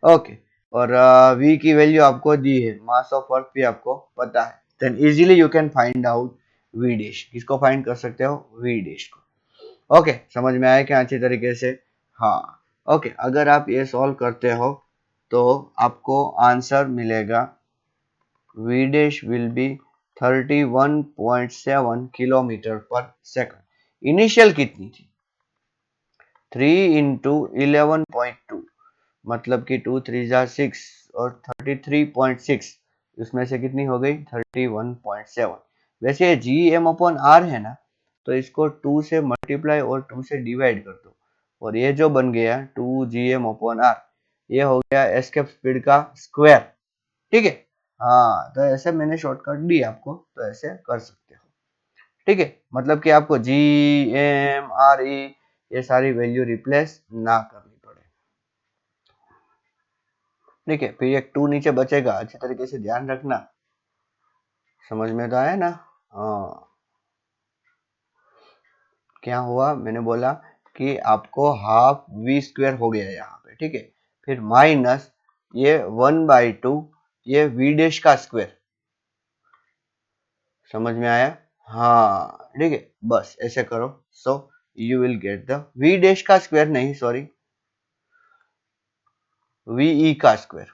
ओके, और v की वैल्यू आपको दी है, मास ऑफ अर्थ भी आपको पता है। Then easily you can find out v dash. किसको फाइंड कर सकते हो, v डैश को। ओके, समझ में आया क्या अच्छी तरीके से? हाँ, ओके, अगर आप ये सॉल्व करते हो तो आपको आंसर मिलेगा v dash will be 31.7 kilometre पर सेकंड। इनिशियल कितनी थी, 3 इंटू 11.2, मतलब कि 2 3 जा 6 और 33.6, इसमें से कितनी हो गई, 31.7। वैसे जी एम अपॉन आर है ना, तो इसको 2 से मल्टीप्लाई और 2 से डिवाइड कर दो, और ये जो बन गया 2 GM अपॉन आर, ये हो गया एस्केप स्पीड का स्क्वायर, ठीक है। हाँ, तो ऐसे मैंने शॉर्टकट दी आपको, तो ऐसे कर सकते हो, ठीक है। मतलब कि आपको GMRE ये सारी वैल्यू रिप्लेस ना करनी पड़े, ठीक है। फिर एक 2 नीचे बचेगा, अच्छी तरीके से ध्यान रखना, समझ में तो आया ना? हाँ, क्या हुआ, मैंने बोला कि आपको हाफ वी स्क्वायर हो गया यहाँ पे, ठीक है। फिर माइनस ये 1/2 ये वी डैश का स्क्वायर, समझ में आया? हाँ, ठीक है, बस ऐसे करो। So you will get the V dash का स्क्वायर, नहीं सॉरी, VE का square,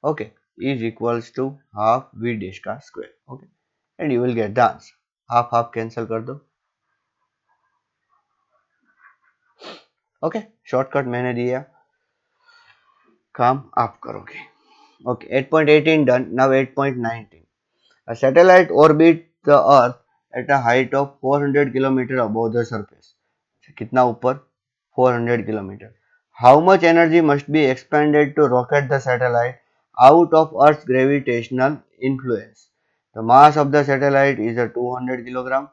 okay, is equals to half V dash का square, okay, and you will get the answer. Half half cancel कर दो, ओके, शॉर्टकट मैंने दिया, काम आप करोगे। Okay, 8.18 done. Now 8.19, a satellite orbits the earth at a height of 400 kilometer above the surface। कितना ऊपर, 400 kilometer। How much energy must be expended to rocket the satellite out of Earth's gravitational influence? The mass of the satellite is a 200 kilogram.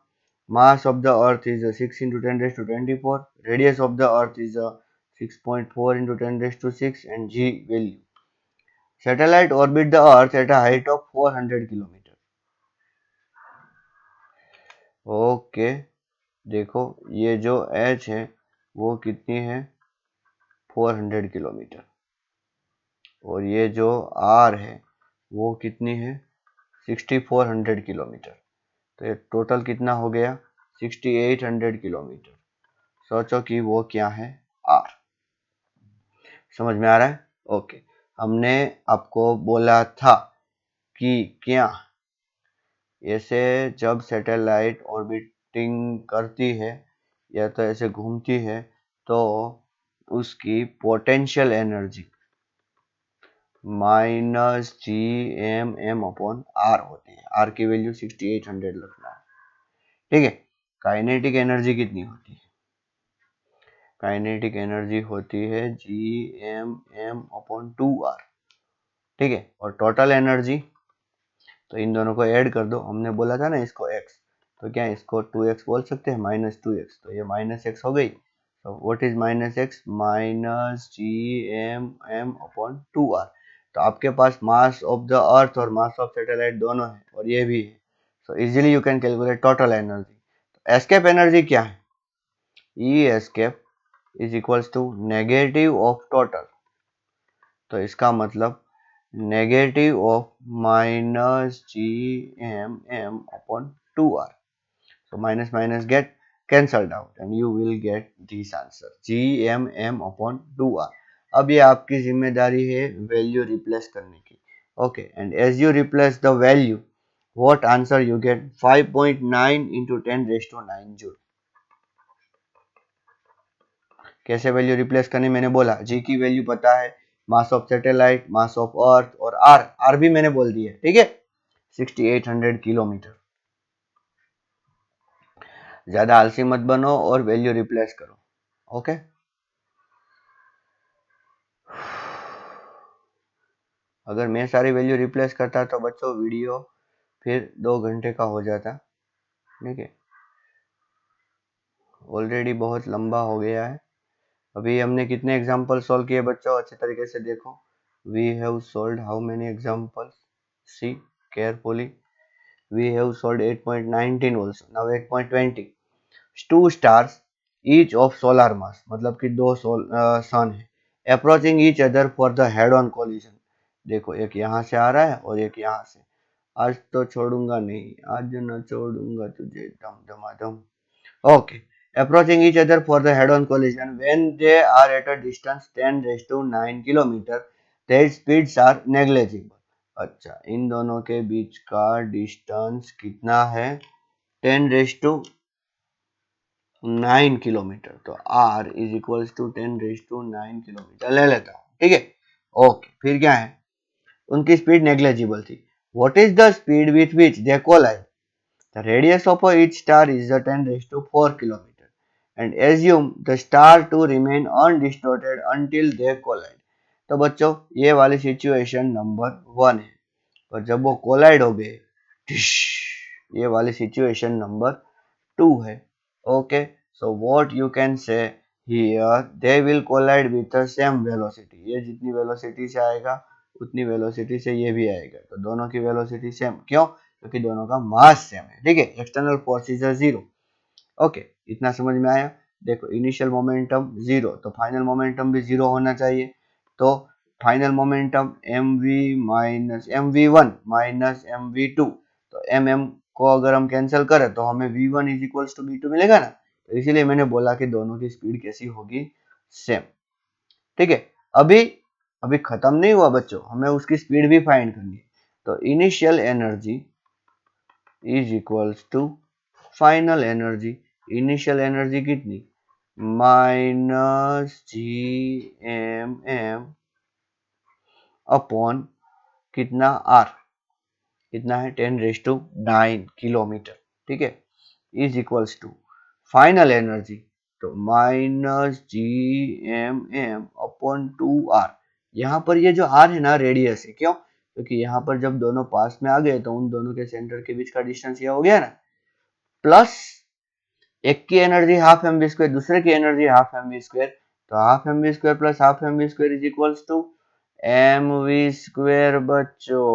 Mass of the Earth is a 6 into 10 raised to 24. Radius of the Earth is a 6.4 into 10 raised to 6, and G value। Satellite orbit the Earth at a height of 400 kilometer। Okay, देखो ये जो H है वो कितनी है, 400 किलोमीटर, और ये जो R है वो कितनी है, 6400 किलोमीटर। तो ये टोटल कितना हो गया, 6800 किलोमीटर। सोचो कि वो क्या है, R। समझ में आ रहा है? ओके, हमने आपको बोला था कि क्या, ऐसे जब सैटेलाइट ऑर्बिटिंग करती है या तो ऐसे घूमती है, तो उसकी potential energy minus GMM upon R होती है। आर की वैल्यू 6800 रखना है, ठीक है। काइनेटिक एनर्जी कितनी होती है, काइनेटिक एनर्जी होती है GMM अपॉन 2R, ठीक है। और टोटल एनर्जी, तो इन दोनों को ऐड कर दो, हमने बोला था ना इसको x, तो क्या इसको 2x बोल सकते हैं, -2x, तो ये -x हो गई। तो what is -x, minus GMM upon 2R। तो आपके पास मास ऑफ द अर्थ और मास ऑफ सैटेलाइट दोनों है, और ये भी है। So easily you can calculate total energy. तो एस्केप एनर्जी क्या है, E escape is equals to negative of total. तो इसका मतलब negative of minus GMM upon 2R। So minus minus get cancelled out and you will get this answer GMM upon 2R. अब ये आपकी जिम्मेदारी है वैल्यू रिप्लेस करने की. Okay, and as you replace the value, what answer you get? 5.9 into 10 raised to 9 joule. कैसे वैल्यू रिप्लेस करनी मैंने बोला. जी की वैल्यू पता है, mass of satellite, mass of earth और आर भी मैंने बोल दिया. ठीक है, 6800 किलोमीटर. ज्यादा आलसी मत बनो और वैल्यू रिप्लेस करो. ओके, अगर मैं सारी वैल्यू रिप्लेस करता तो बच्चों वीडियो फिर 2 घंटे का हो जाता. ठीक है, ऑलरेडी बहुत लंबा हो गया है. अभी हमने कितने एग्जाम्पल सॉल्व किए बच्चों, अच्छे तरीके से देखो. We have solved how many examples, see carefully. We have solved 8.19 also. now 8.20. 2 stars each of solar mass, मतलब कि दो सन है, approaching each other for the head on collision. देखो एक यहाँ से आ रहा है और एक यहाँ से. आज तो छोड़ूंगा नहीं, आज न छोड़ूंगा तुझे दम दमादम. Okay. Approaching each other for the head-on collision when they are at a distance 10 raised to 9 kilometre, their speeds are negligible. अच्छा, इन दोनों के बीच का डिस्टेंस कितना है? 10 रेस्ट टू 9 किलोमीटर. तो R is equals to 10 raised to 9 kilometre ले लेता हूँ. ठीक है, ओके. फिर क्या है? उनकी स्पीड नेग्लेजिबल थी. What is the speed with which they collide? The radius of each star is 10 raised to 4 kilometer and assume the star to remain undistorted until they collide. तो बच्चों ये वाली सिचुएशन नंबर 1 है, और जब वो कोलाइड हो गए ये वाली सिचुएशन नंबर 2 है. Okay, so what you can say here, they will collide with the same velocity. ये जितनी वेलोसिटी से आएगा उतनी वेलोसिटी से ये भी आएगा. तो दोनों की वेलोसिटी सेम. क्यों? क्योंकि दोनों का मास सेम है. ठीक है, एक्सटर्नल फोर्स इज 0. ओके, इतना समझ में आया. देखो इनिशियल मोमेंटम 0, तो फाइनल मोमेंटम भी 0 होना चाहिए. तो final momentum mv minus mv1 minus mv2. तो mm को अगर हम कैंसिल करें तो हमें v1 is equals to v2 मिलेगा ना. तो इसीलिए मैंने बोला कि दोनों की स्पीड कैसी होगी? सेम. ठीक है, अभी अभी खत्म नहीं हुआ बच्चों, हमें उसकी स्पीड भी फाइंड करनी है. तो initial energy is equals to final energy. Initial energy कितनी? माइनस GMM अपॉन कितना? R. कितना है? 10 रेज टू 9 किलोमीटर. ठीक है, is equals to final energy, तो माइनस GMM अपॉन 2R. यहाँ पर ये जो R है ना रेडियस है. क्यों? क्योंकि यहाँ पर जब दोनों पास में आ गए तो उन दोनों के सेंटर के बीच का डिस्टेंस ये हो गया ना. प्लस एक की एनर्जी हाफ mv स्क्वायर, दूसरे की एनर्जी हाफ mv स्क्वायर. तो half mv square plus half mv square is equals to mv square. बच्चों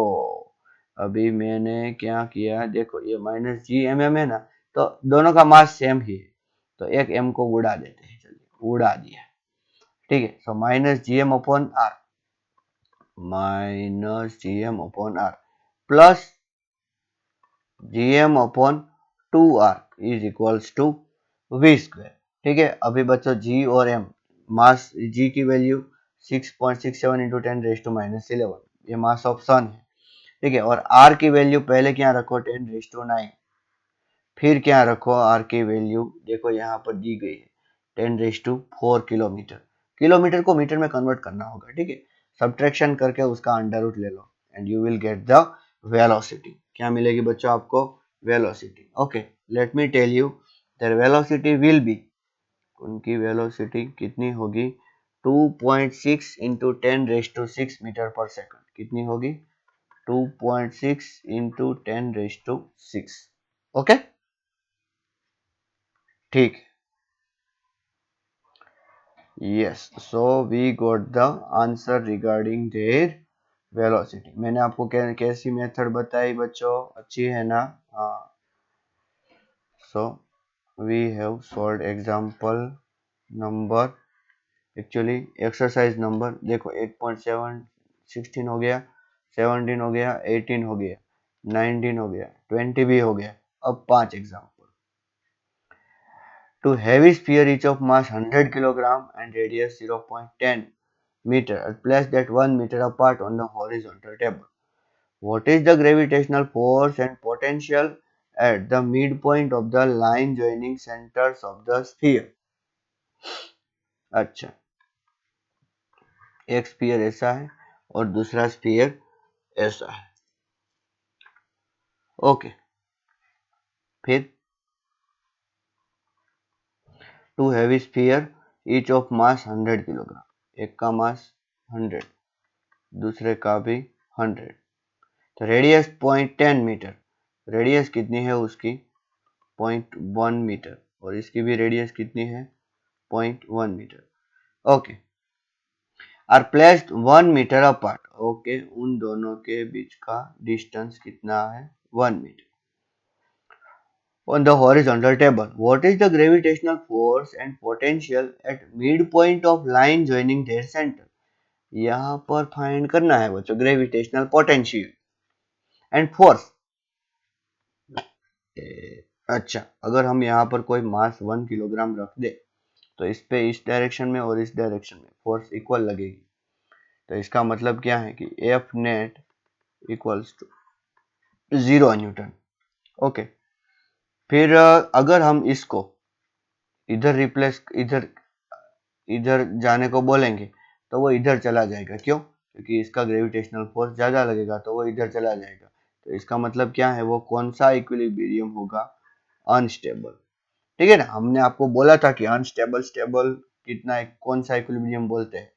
अभी मैंने क्या किया देखो, ये माइनस GMM है ना, तो दोनों का मास सेम ही है, तो एक m को उड़ा देते हैं. चलिए उड़ा दिया. ठीक है, so minus GM upon R, minus GM upon R plus GM upon 2R is equals to V square. ठीक है, अभी बच्चों G और M, मास G की value 6.67 into 10 raise to minus 11, ये मास ऑफ सन है. ठीक है, और R की वैल्यू पहले क्या रखो? 10 रेज टू 9. फिर क्या रखो? R की वैल्यू देखो यहाँ पर दी गई है 10 रेज टू 4 किलोमीटर. किलोमीटर को मीटर में कन्वर्ट करना होगा. ठीक है, सब्ट्रैक्शन करके उसका अंडर रूट ले लो and you will get the velocity. क्या मिलेगी बच्चों आपको? Velocity. Okay, let me tell you, their velocity will be, उनकी वेलोसिटी कितनी होगी? 2.6 इंटू 10 रेज टू 6 मीटर पर सेकंड. कितनी होगी? 2.6 इंटू 10 रेज टू 6. ओके, ठीक. Yes, so we got the answer regarding their velocity. मैंने आपको कैसी मेथड बताई बच्चों? अच्छी है ना? हाँ. So we have solved example number, actually exercise number देखो 8.7, 16 हो गया, 17 हो गया, 18 हो गया, 19 हो गया, 20 भी हो गया. अब 5 example. Two heavy sphere each of mass 100 kilogram and radius 0.10 meter are placed at 1 meter apart on the horizontal table. What is the gravitational force and potential at the midpoint of the line joining centers of the sphere? अच्छा, एक स्फीयर ऐसा है और दूसरा स्फीयर ऐसा है. ओके, फिर two heavy sphere each of mass 100 kilogram, एक का मास 100, दूसरे का भी 100. तो रेडियस 0.10 मीटर, रेडियस कितनी है उसकी 0.1 मीटर और इसकी भी रेडियस कितनी है 0.1 metre. Okay, are placed 1 metre apart. Okay, उन दोनों के बीच का डिस्टेंस कितना है 1 metre. On the horizontal table, what is the gravitational force and potential at midpoint of line joining their center? यहाँ पर फाइंड करना है बच्चों ग्रेविटेशनल पोटेंशियल एंड फोर्स. अच्छा, अगर हम यहाँ पर कोई मास 1 किलोग्राम रख दे तो इस पे इस डायरेक्शन में और इस डायरेक्शन में फोर्स इक्वल लगेगी. तो इसका मतलब क्या है कि F net equals to 0 newton. Okay, फिर अगर हम इसको इधर रिप्लेस इधर जाने को बोलेंगे तो वो इधर चला जाएगा. क्यों? क्योंकि इसका ग्रेविटेशनल फोर्स ज्यादा लगेगा तो वो इधर चला जाएगा. तो इसका मतलब क्या है, वो कौन सा इक्विलिब्रियम होगा, अनस्टेबल. ठीक है ना, हमने आपको बोला था कि अनस्टेबल स्टेबल कितना कौन सा इक्विलिब्रियम बोलते हैं.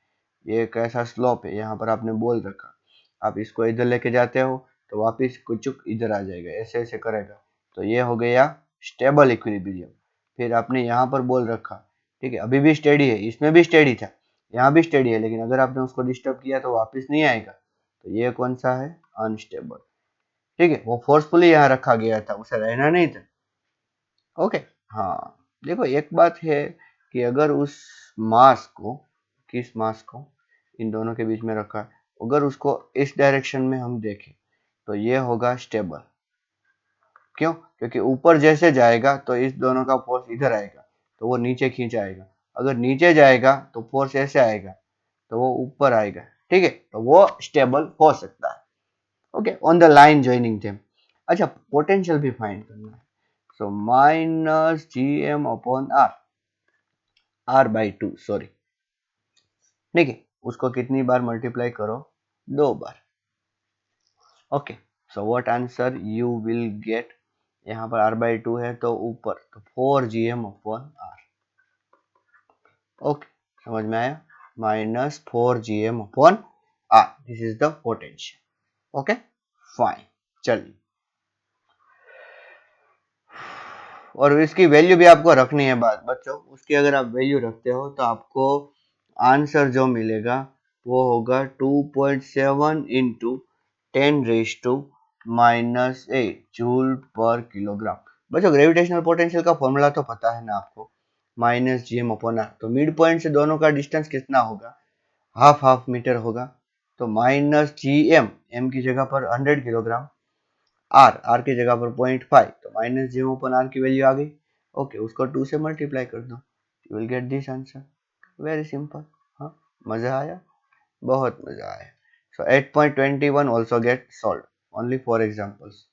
ये एक ऐसा स्लोप है, यहाँ पर आपने बोल रखा, आप इसको इधर लेके जाते हो तो वापिस कुछ इधर आ जाएगा, ऐसे ऐसे करेगा. तो ये हो गया स्टेबल इक्विलिब्रियम. फिर आपने यहाँ पर बोल रखा, ठीक है, अभी भी स्टेडी है, इसमें भी स्टेडी था, यहाँ भी स्टेडी है, लेकिन अगर आपने उसको डिस्टर्ब किया तो वापस नहीं आएगा. तो ये कौन सा है, अनस्टेबल. ठीक है, वो फोर्सफुली यहाँ रखा गया था, उसे रहना नहीं था. ओके, हाँ, देखो एक बात है कि अगर उस मास को, किस मास को इन दोनों के बीच में रखा है, अगर उसको इस डायरेक्शन में हम देखें तो ये होगा स्टेबल. क्यों? क्योंकि ऊपर जैसे जाएगा तो इस दोनों का फोर्स इधर आएगा तो वो नीचे खींच आएगा. अगर नीचे जाएगा तो फोर्स ऐसे आएगा तो वो ऊपर आएगा. ठीक है, तो वो स्टेबल हो सकता है. Okay, on the line joining them. अच्छा, पोटेंशियल भी फाइंड करना है. So minus G M upon R, R by 2, sorry. ठीक है, उसको कितनी बार मल्टीप्लाई करो, 2 बार. Okay, so what answer you will get, यहाँ पर r बाई 2 है तो ऊपर तो 4gm अपॉन r. ओके, समझ में आया, minus 4gm upon r, this is the potential. Okay, fine. चलिए, और इसकी वैल्यू भी आपको रखनी है बात बच्चों. उसकी अगर आप वैल्यू रखते हो तो आपको आंसर जो मिलेगा वो होगा 2.7 इंटू 10⁻⁻8 जूल पर किलोग्राम. बच्चों, ग्रेविटेशनल पोटेंशियल का फॉर्मूला तो पता है ना आपको, minus G M upon R. तो मिड पॉइंट से दोनों का डिस्टेंस कितना होगा, हाफ हाफ मीटर होगा. तो माइनस जी एम की जगह पर 100 किलोग्राम, आर की जगह पर 0.5, तो माइनस जी ओपन आर की वैल्यू आ गई. ओके, उसको 2 से मल्टीप्लाई कर दो, you will get this answer. Very simple. हाँ, मजा आया, बहुत मजा आया. सो 8.21 also get solved. Only 4 examples.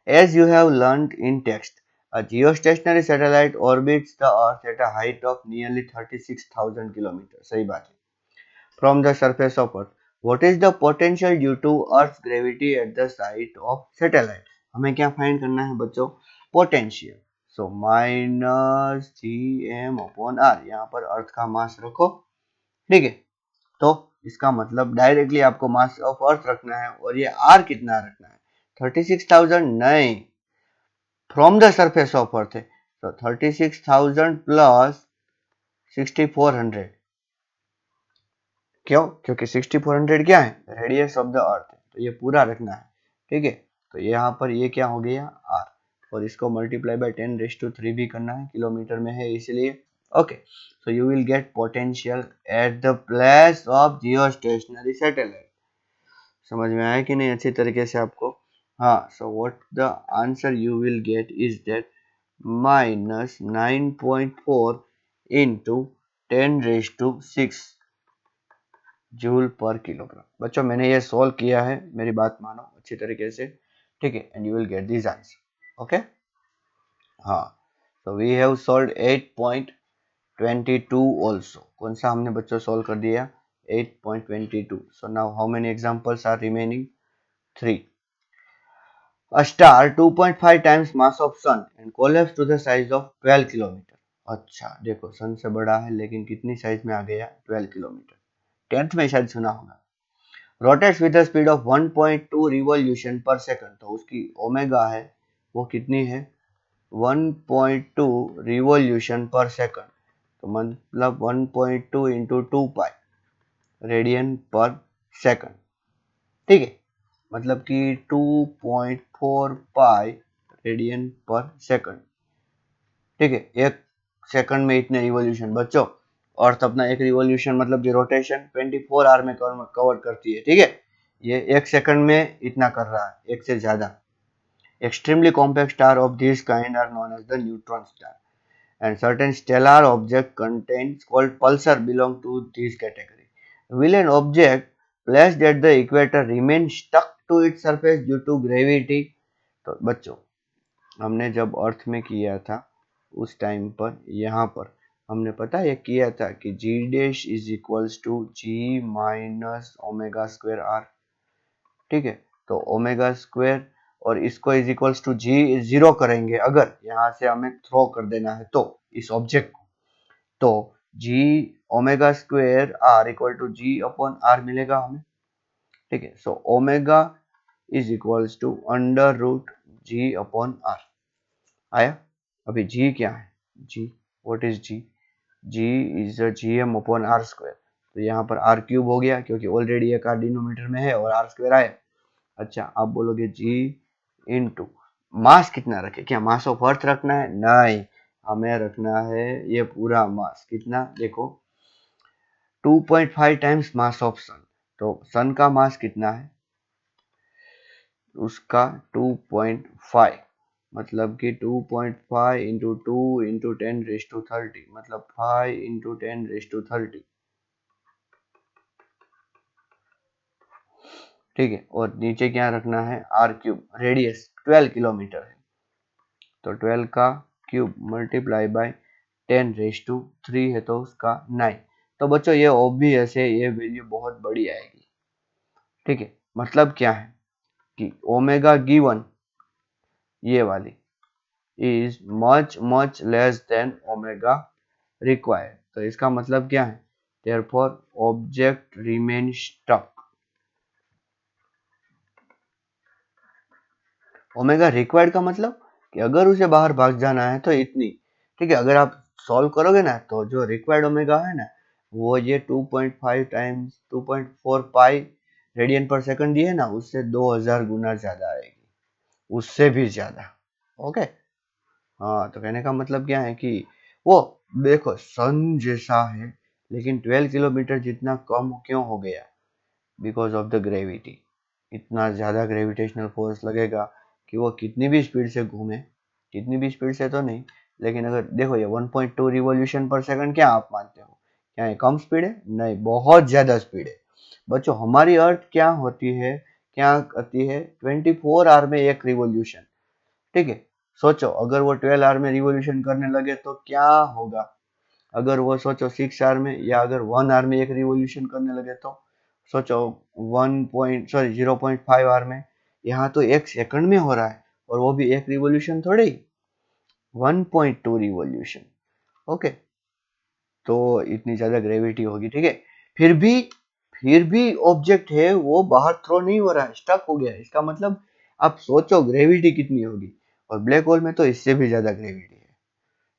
As you have learned in text, a geostationary satellite orbits the Earth at a height of nearly 36,000 kilometers. सही बात है. From the surface of Earth. What is the potential due to Earth's gravity at the site of satellite? हमें क्या फाइंड करना है बच्चों, potential. So minus G M upon R, यहाँ पर अर्थ का मास रखो. ठीक है, तो इसका मतलब डायरेक्टली आपको मास ऑफ अर्थ रखना है, और ये आर कितना रखना है, 36,000 नहीं, from the surface of earth है. तो 36,000 प्लस 6,400. क्यों? क्योंकि 6,400 क्या है, रेडियस ऑफ द अर्थ है, तो ये पूरा रखना है. ठीक है, तो यहाँ पर ये क्या हो गया, आर, और इसको मल्टीप्लाई बाय 10⁻³ भी करना है, किलोमीटर में है इसलिए. Okay, so you will gate potential at the place of geostationary satellite. समझ में आया कि नहीं अच्छी तरीके से आपको? हाँ, so what the answer you will gate is that minus 9.4 into 10⁻6 joule पर किलोग्राम। बच्चों मैंने ये सोल्व किया है, मेरी बात मानो अच्छी तरीके से, ठीक है, and you will get this answer. Okay, हाँ, तो वी हैव सॉल्व्ड 8.22 also। कौन सा हमने बच्चों सोल्व कर दिया? 8.22। So now how many examples are remaining? 3। A star 2.5 times mass of sun and collapse to the size of 12 kilometre. अच्छा देखो, सन से बड़ा है लेकिन कितनी साइज में आ गया? 12 किलोमीटर। 10th में शायद सुना होगा। Rotates with the speed of 1.2 revolution पर सेकंड, तो उसकी ओमेगा है वो कितनी है? 1.2 रिवॉल्यूशन पर सेकंड, तो मतलब 1.2 इंटू 2 पाई रेडियन पर सेकंड, ठीक है, मतलब कि 2.4 पाई रेडियन पर सेकंड, ठीक है। एक सेकंड में इतने रिवॉल्यूशन बच्चों, अर्थ अपना एक रिवॉल्यूशन मतलब कि रोटेशन 24 आवर में कवर करती है, ठीक है। ये एक सेकंड में इतना कर रहा है, एक से ज्यादा। Extremely compact star of this kind are known as the neutron star and certain stellar object contains called pulsar belong to this category. Will an object placed at the equator remain stuck to its surface due to gravity? तो बच्चों हमने जब अर्थ में किया था उस टाइम पर यहाँ पर हमने पता है किया था कि G dash is equals to G minus omega square R, ठीक है। तो ओमेगा स्क्वायर और इसको is equals to G zero करेंगे, अगर यहाँ से हमें थ्रो कर देना है तो इस ऑब्जेक्ट को, तो G omega square R equal to G upon R मिलेगा हमें, ठीक है। So omega is equals to under root G upon R आया। अभी जी क्या है? G, what is G? G is G M upon R square, तो यहाँ पर आर क्यूब हो गया क्योंकि ऑलरेडी एक आर डिनोमीटर में है और आर स्क्वायर आया। अच्छा, आप बोलोगे जी इनटू मास कितना रखे? क्या मास ऑफ अर्थ रखना है? नहीं, हमें रखना है ये पूरा मास। कितना? देखो 2.5 टाइम्स मास ऑफ सन, तो सन का मास कितना है? उसका 2.5, मतलब कि 2.5 इंटू 2 इंटू 10⁻30, मतलब 5 इंटू 10⁻30, ठीक है। और नीचे क्या रखना है? आर क्यूब, रेडियस 12 किलोमीटर है, तो 12 का क्यूब मल्टीप्लाई बाय 10⁻3 है तो उसका 9। तो बच्चों ये ऑब्वियस है, ये वैल्यू बहुत बड़ी आएगी, ठीक है। मतलब क्या है कि ओमेगा गिवन ये वाली is much much less than omega required, तो इसका मतलब क्या है? Therefore object remain stuck. Omega required का मतलब कि अगर उसे बाहर भाग जाना है तो इतनी, ठीक है। अगर आप सॉल्व करोगे ना तो जो रिक्वायर्ड ओमेगा है ना वो ये 2.5 टाइम्स 2.4 पाई रेडियन पर सेकंड दिए ना, उससे 2000 गुना ज्यादा आएगी, उससे भी ज्यादा। ओके, हाँ, तो कहने का मतलब क्या है कि वो देखो सन जैसा है लेकिन 12 किलोमीटर जितना कम क्यों हो गया? Because of the gravity. इतना ज़्यादा ग्रेविटेशनल फोर्स लगेगा कि वो कितनी भी स्पीड से घूमे, कितनी भी स्पीड से तो नहीं, लेकिन अगर देखो ये 1.2 रिवॉल्यूशन पर सेकंड क्या आप मानते हो? क्या ये कम स्पीड है? नहीं, बहुत ज़्यादा स्पीड है। बच्चों हमारी अर्थ क्या होती है, क्या करती है? 24 आवर में एक रिवॉल्यूशन, ठीक है। सोचो अगर वो 12 आवर में रिवॉल्यूशन करने लगे तो क्या होगा? अगर वो सोचो 6 आवर में या अगर 1 आवर में एक रिवॉल्यूशन करने लगे तो सोचो 0.5 आवर में। यहाँ तो एक सेकंड में हो रहा है और वो भी एक रिवॉल्यूशन थोड़े ही, 1.2 रिवॉल्यूशन। ओके, तो इतनी ज्यादा ग्रेविटी होगी, ठीक है। फिर भी ऑब्जेक्ट है वो बाहर थ्रो नहीं हो रहा है, स्टक हो गया है। इसका मतलब आप सोचो ग्रेविटी कितनी होगी, और ब्लैक होल में तो इससे भी ज्यादा ग्रेविटी है।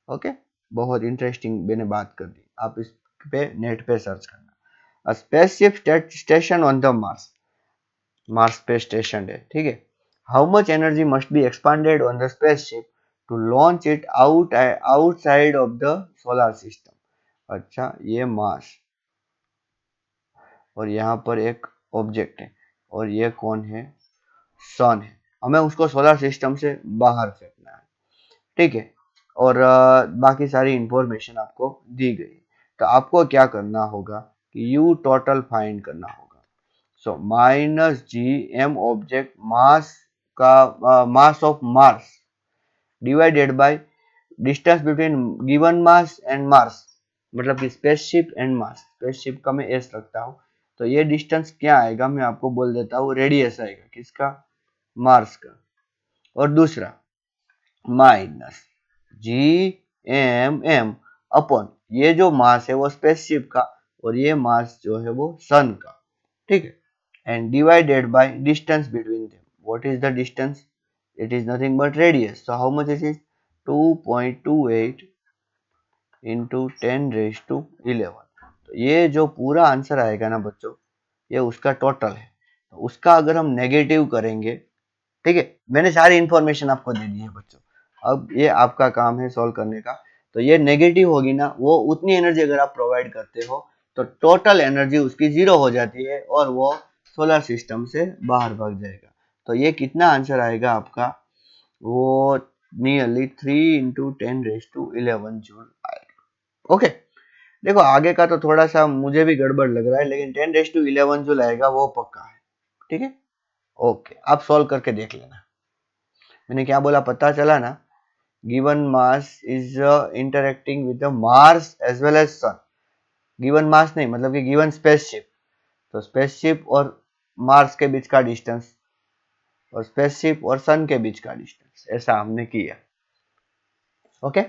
ओके, बहुत इंटरेस्टिंग मैंने बात कर दी, आप इस पे नेट पे सर्च करना। Spaceship station on the Mars, Mars पे स्टेशन है, ठीक है। How much energy must be expanded on the spaceship to launch it outside of the solar system. अच्छा, ये मार्स और यहाँ पर एक ऑब्जेक्ट है और ये कौन है? सन है। हमें उसको सोलर सिस्टम से बाहर फेंकना है, ठीक है। और बाकी सारी इंफॉर्मेशन आपको दी गई। तो आपको क्या करना होगा कि यू टोटल फाइंड करना होगा। So minus G M object mass का mass of Mars divided by distance between given mass and Mars, मतलब कि स्पेसशिप एंड मास। स्पेसशिप का मैं एस रखता हूँ, तो ये डिस्टेंस क्या आएगा मैं आपको बोल देता हूँ, रेडियस आएगा किसका, मार्स का। और दूसरा minus G M M upon ये जो मास है वो स्पेसशिप का और ये मास जो है वो सन का, ठीक है। And divided by distance between them. What is the distance? It is nothing but radius. So how much it is? 2.28 into 10⁻11। तो ये जो पूरा आंसर आएगा ना बच्चों, ये उसका टोटल है। तो उसका अगर हम नेगेटिव करेंगे, ठीक है, मैंने सारी इंफॉर्मेशन आपको दे दी है बच्चों, अब ये आपका काम है सॉल्व करने का। तो ये नेगेटिव होगी ना, वो उतनी एनर्जी अगर आप प्रोवाइड करते हो तो टोटल एनर्जी उसकी 0 हो जाती है और वो सोलर सिस्टम से बाहर भाग जाएगा। तो ये कितना आंसर आएगा आपका, वो नियरली 3 इंटू 10⁻11 जूल आएगा। ओके, देखो आगे का तो थोड़ा सा मुझे भी गड़बड़ लग रहा है, लेकिन 10⁻11 जो लाएगा वो पक्का है, ठीक है। ओके, आप सॉल्व करके देख लेना। मैंने क्या बोला पता चला ना? Given mass is interacting with the Mars as well as sun. Given mass नहीं, मतलब कि गिवन स्पेसशिप। तो स्पेसशिप और मार्स के बीच का डिस्टेंस और स्पेसशिप और सन के बीच का डिस्टेंस, ऐसा हमने किया। ओके,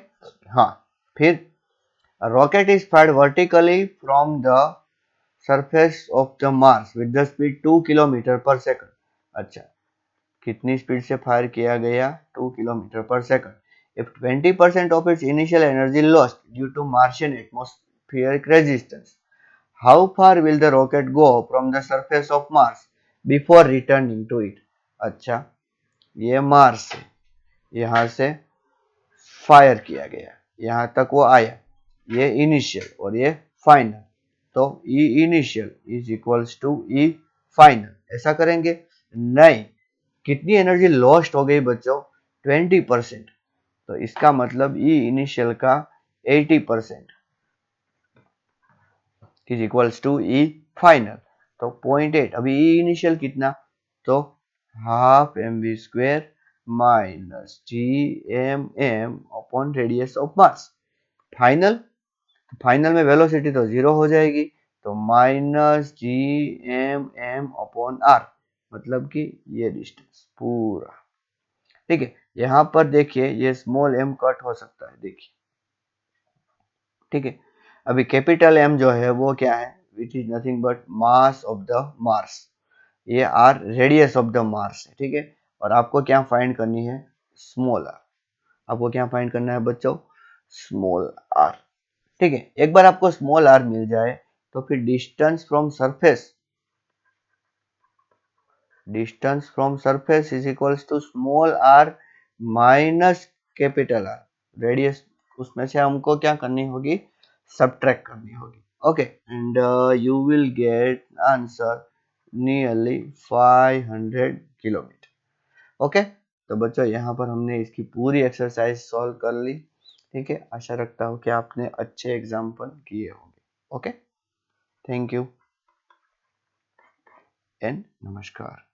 हाँ। फिर rocket is fired vertically from the surface of the Mars with the speed 2 kilometre पर सेकंड। अच्छा, कितनी स्पीड से फायर किया गया? 2 किलोमीटर पर second. If 20% of its initial energy lost due to Martian atmospheric resistance, how far will the rocket go from the surface of Mars before returning to it? अच्छा, ये मार्स है, यहां से फायर किया गया, यहां तक वो आया, ये इनिशियल और ये फाइनल। तो E initial is equals to E final, ऐसा करेंगे? नहीं, कितनी एनर्जी लॉस्ट हो गई बच्चों? 20%। तो इसका मतलब ई इनिशियल का 80% is equals to E final. तो 0.8, अभी ई इनिशियल कितना? तो half M v square minus G M M upon radius of mass. Final, final में वेलोसिटी तो 0 हो जाएगी, तो minus G M M upon R, मतलब कि ये डिस्टेंस पूरा, ठीक है। यहां पर देखिए ये स्मॉल एम कट हो सकता है, देखिए, ठीक है। अभी कैपिटल एम जो है वो क्या है, which is nothing but mass of the Mars. ये R radius of the Mars है, ठीक है। और आपको क्या फाइंड करनी है? Small r. आपको क्या फाइंड करना है बच्चों? स्मॉल आर, ठीक है। एक बार आपको स्मॉल आर मिल जाए तो फिर distance from surface is equals to small R minus capital R, radius. उसमें से हमको क्या करनी होगी? सब्ट्रैक्ट करनी होगी। Okay, and you will get answer nearly 500 kilometre. Okay, तो बच्चों यहाँ पर हमने इसकी पूरी एक्सरसाइज सॉल्व कर ली, ठीक है। आशा रखता हूँ कि आपने अच्छे एग्जाम्पल किए होंगे। ओके, थैंक यू एंड नमस्कार।